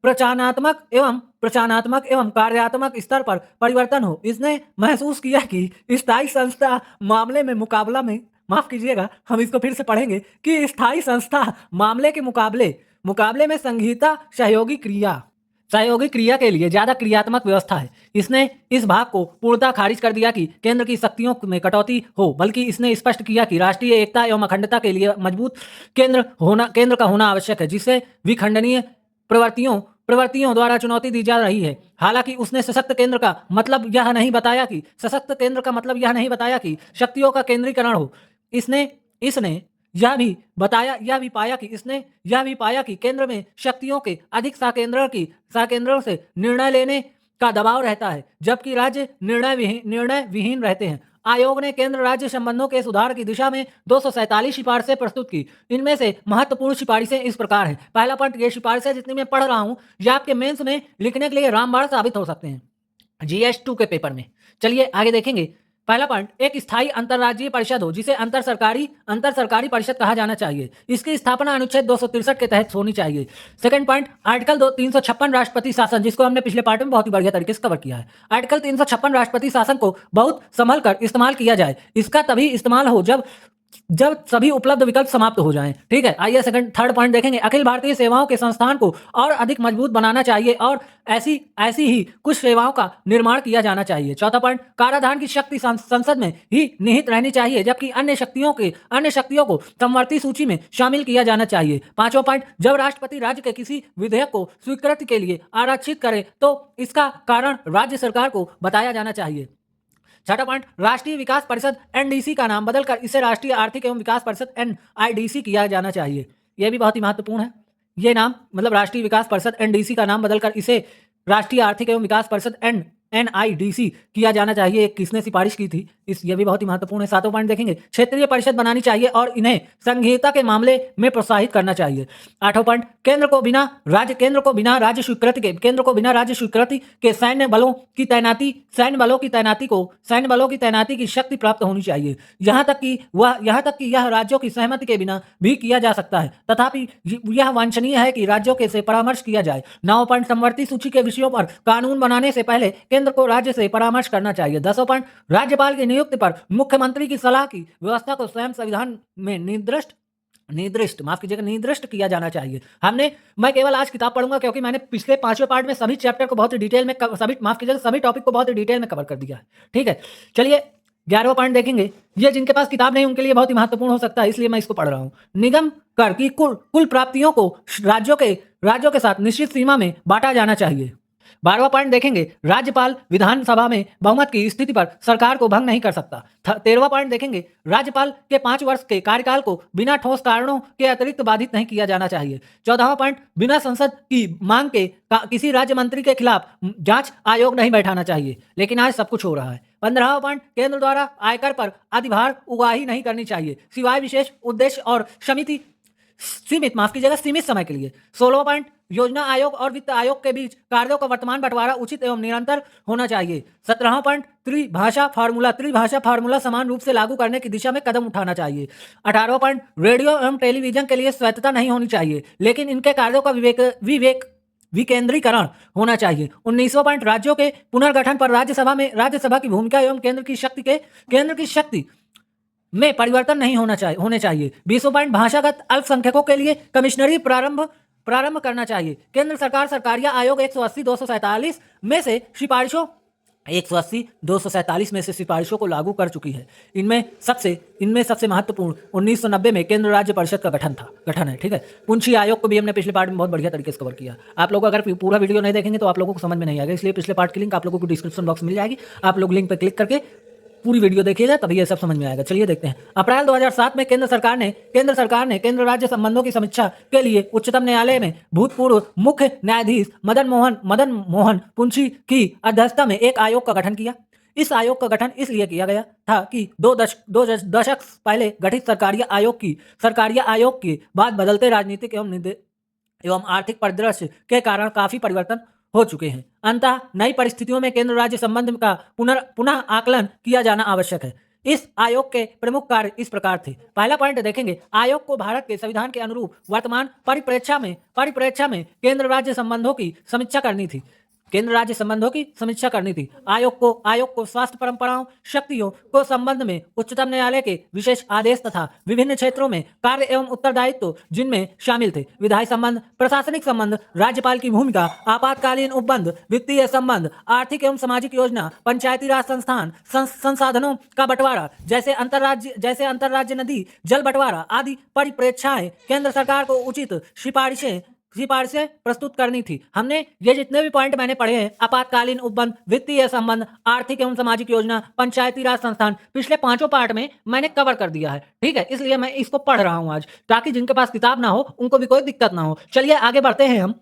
प्रचानात्मक एवं कार्यात्मक स्तर पर परिवर्तन हो। इसने महसूस किया कि स्थायी संस्था मामले में मुकाबला में, माफ कीजिएगा हम इसको फिर से पढ़ेंगे, कि स्थायी संस्था मामले के मुकाबले में संघीयता सहयोगी क्रिया के लिए ज्यादा क्रियात्मक व्यवस्था है। इसने इस भाग को पूर्णतः खारिज कर दिया कि केंद्र की शक्तियों में कटौती हो, बल्कि इसने स्पष्ट किया कि राष्ट्रीय एकता एवं अखंडता के लिए मजबूत केंद्र का होना आवश्यक है, जिससे विखंडनीय प्रवृत्तियों द्वारा चुनौती दी जा रही है। हालांकि उसने सशक्त केंद्र का मतलब यह नहीं बताया कि शक्तियों का केंद्रीकरण हो। इसने यह भी पाया कि केंद्र में शक्तियों के अधिक साकेंद्रों से निर्णय लेने का दबाव रहता है, जबकि राज्य निर्णय विहीन रहते हैं। आयोग ने केंद्र राज्य संबंधों के सुधार की दिशा में 247 सिफारिशें प्रस्तुत की। इनमें से महत्वपूर्ण सिफारिशें इस प्रकार हैं। पहला पॉइंट, ये सिफारिशें जितनी मैं पढ़ रहा हूं ये आपके मेंस में लिखने के लिए रामबाण साबित हो सकते हैं GS2 के पेपर में। चलिए आगे देखेंगे। पहला पॉइंट, एक स्थायी अंतरराज्यीय परिषद हो, जिसे अंतर सरकारी परिषद कहा जाना चाहिए। इसकी स्थापना अनुच्छेद 263 के तहत होनी चाहिए। सेकंड पॉइंट, आर्टिकल 356 राष्ट्रपति शासन, जिसको हमने पिछले पार्ट में बहुत ही बढ़िया तरीके से कवर किया है। आर्टिकल 356 राष्ट्रपति शासन को बहुत संभल कर इस्तेमाल किया जाए। इसका तभी इस्तेमाल हो जब सभी उपलब्ध विकल्प समाप्त हो जाएं। ठीक है, आइए थर्ड पॉइंट देखेंगे। अखिल भारतीय सेवाओं के संस्थान को और अधिक मजबूत बनाना चाहिए और ऐसी ही कुछ सेवाओं का निर्माण किया जाना चाहिए। चौथा पॉइंट, कराधान की शक्ति संसद में ही निहित रहनी चाहिए, जबकि अन्य शक्तियों को समवर्ती सूची में शामिल किया जाना चाहिए। पांचवा पॉइंट, जब राष्ट्रपति राज्य के किसी विधेयक को स्वीकृति के लिए आरक्षित करे तो इसका कारण राज्य सरकार को बताया जाना चाहिए। छठा पॉइंट, राष्ट्रीय विकास परिषद NDC का नाम बदलकर इसे राष्ट्रीय आर्थिक एवं विकास परिषद NIDC किया जाना चाहिए। यह भी बहुत ही महत्वपूर्ण है। ये नाम मतलब राष्ट्रीय विकास परिषद NDC का नाम बदलकर इसे राष्ट्रीय आर्थिक एवं विकास परिषद NIDC किया जाना चाहिए। किसने सिफारिश की थी? यह भी बहुत ही महत्वपूर्ण है। सातों पॉइंट देखेंगे। क्षेत्रीय परिषद बनानी चाहिए और इन्हें संघीयता के मामले में प्रोत्साहित करना चाहिए। आठवां पॉइंट, केंद्र को बिना राज्य स्वीकृति के सैन्य बलों की तैनाती की शक्ति प्राप्त होनी चाहिए। यहाँ तक कि यह राज्यों की सहमति के बिना भी किया जा सकता है, तथापि यह वांछनीय है कि राज्यों के से परामर्श किया जाए। 9वां पॉइंट, समवर्ती सूची के विषयों पर कानून बनाने से पहले केंद्र को राज्य से परामर्श करना चाहिए। 10वां पॉइंट, राज्यपाल की नियुक्ति पर मुख्यमंत्री की सलाह की व्यवस्था को स्वयं संविधान में निर्दिष्ट किया जाना चाहिए। मैं केवल आज किताब पढ़ूंगा क्योंकि मैंने पिछले 5वें पार्ट में सभी चैप्टर को बहुत ही डिटेल में सभी टॉपिक को बहुत ही डिटेल में कवर कर दिया है। ठीक है, चलिए 11वां पॉइंट देखेंगे। ये जिनके पास किताब नहीं उनके लिए बहुत ही महत्वपूर्ण हो सकता है, इसलिए मैं इसको पढ़ रहा हूँ। निगम कर की कुल प्राप्तियों को राज्यों के साथ निश्चित सीमा में बांटा जाना चाहिए। 12वां पॉइंट देखेंगे, राज्यपाल विधानसभा में बहुमत की स्थिति पर सरकार को भंग नहीं कर सकता। 13वां पॉइंट देखेंगे, राज्यपाल के 5 वर्ष के कार्यकाल को बिना ठोस कारणों के अतिरिक्त बाधित नहीं किया जाना चाहिए। 14वां पॉइंट, बिना संसद की मांग के किसी राज्य मंत्री के खिलाफ जांच आयोग नहीं बैठाना चाहिए, लेकिन आज सब कुछ हो रहा है। 15वां पॉइंट, केंद्र द्वारा आयकर पर अधिभार उगाही नहीं करनी चाहिए, सिवाय विशेष उद्देश्य और सीमित समय के लिए। 16वां पॉइंट, योजना आयोग और वित्त आयोग के बीच कार्यों का वर्तमान बंटवारा उचित एवं निरंतर होना चाहिए। 17वां पॉइंट, त्रिभाषा फार्मूला समान रूप से लागू करने की दिशा में कदम उठाना चाहिए। 18वां पॉइंट, रेडियो एवं टेलीविजन के लिए स्वायत्तता नहीं होनी चाहिए, लेकिन इनके कार्यों का विकेंद्रीकरण होना चाहिए। 19वां पॉइंट, राज्यों के पुनर्गठन पर राज्यसभा की भूमिका एवं केंद्र की शक्ति में परिवर्तन नहीं होने चाहिए। 20वां पॉइंट, भाषागत अल्पसंख्यकों के लिए कमिश्नरी प्रारंभ करना चाहिए। केंद्र सरकार सरकारिया आयोग 180-247 में से सिफारिशों 180-247 में से सिफारिशों को लागू कर चुकी है। इनमें सबसे महत्वपूर्ण 1990 में केंद्र राज्य परिषद का गठन है। ठीक है, पुंछी आयोग को भी हमने पिछले पार्ट में बहुत बढ़िया तरीके से कवर किया। आप लोग अगर पूरा वीडियो नहीं देखेंगे तो आप लोगों को समझ में नहीं आएगा, इसलिए पिछले पार्ट की लिंक आप लोगों को डिस्क्रिप्शन बॉक्स में मिल जाएगी। आप लोग लिंक पर क्लिक करके पूरी वीडियो देखिएगा, तभी ये सब समझ में आएगा। चलिए देखते हैं। अप्रैल 2007 में केंद्र सरकार ने केंद्र राज्य संबंधों की समीक्षा के लिए उच्चतम न्यायालय में भूतपूर्व मुख्य न्यायाधीश मदन मोहन पुंछी की अध्यक्षता में एक आयोग का गठन किया। इस आयोग का गठन इसलिए किया गया था कि दो दशक पहले गठित सरकारिया आयोग के बाद बदलते राजनीतिक एवं आर्थिक परिदृश्य के कारण काफी परिवर्तन हो चुके हैं। अंततः नई परिस्थितियों में केंद्र राज्य संबंध का पुनः आकलन किया जाना आवश्यक है। इस आयोग के प्रमुख कार्य इस प्रकार थे। पहला पॉइंट देखेंगे, आयोग को भारत के संविधान के अनुरूप वर्तमान परिप्रेक्ष्य में केंद्र राज्य संबंधों की समीक्षा करनी थी। आयोग को स्वास्थ्य परंपराओं शक्तियों को संबंध में उच्चतम न्यायालय के विशेष आदेश तथा विभिन्न क्षेत्रों में कार्य एवं उत्तरदायित्व जिनमें शामिल थे विधायी संबंध, प्रशासनिक संबंध, राज्यपाल की भूमिका, आपातकालीन उपबंध, वित्तीय संबंध, आर्थिक एवं सामाजिक योजना, पंचायती राज संसाधनों का बंटवारा, जैसे अंतरराज्य नदी जल बंटवारा आदि परिप्रेक्ष्य केंद्र सरकार को उचित सिफारिशें प्रस्तुत करनी थी। हमने ये जितने भी पॉइंट मैंने पढ़े हैं, आपातकालीन उपबंध, वित्तीय संबंध, आर्थिक एवं सामाजिक योजना, पंचायती राज संस्थान, पिछले 5 पार्ट में मैंने कवर कर दिया है। ठीक है, इसलिए मैं इसको पढ़ रहा हूं आज, ताकि जिनके पास किताब ना हो उनको भी कोई दिक्कत ना हो। चलिए आगे बढ़ते हैं हम।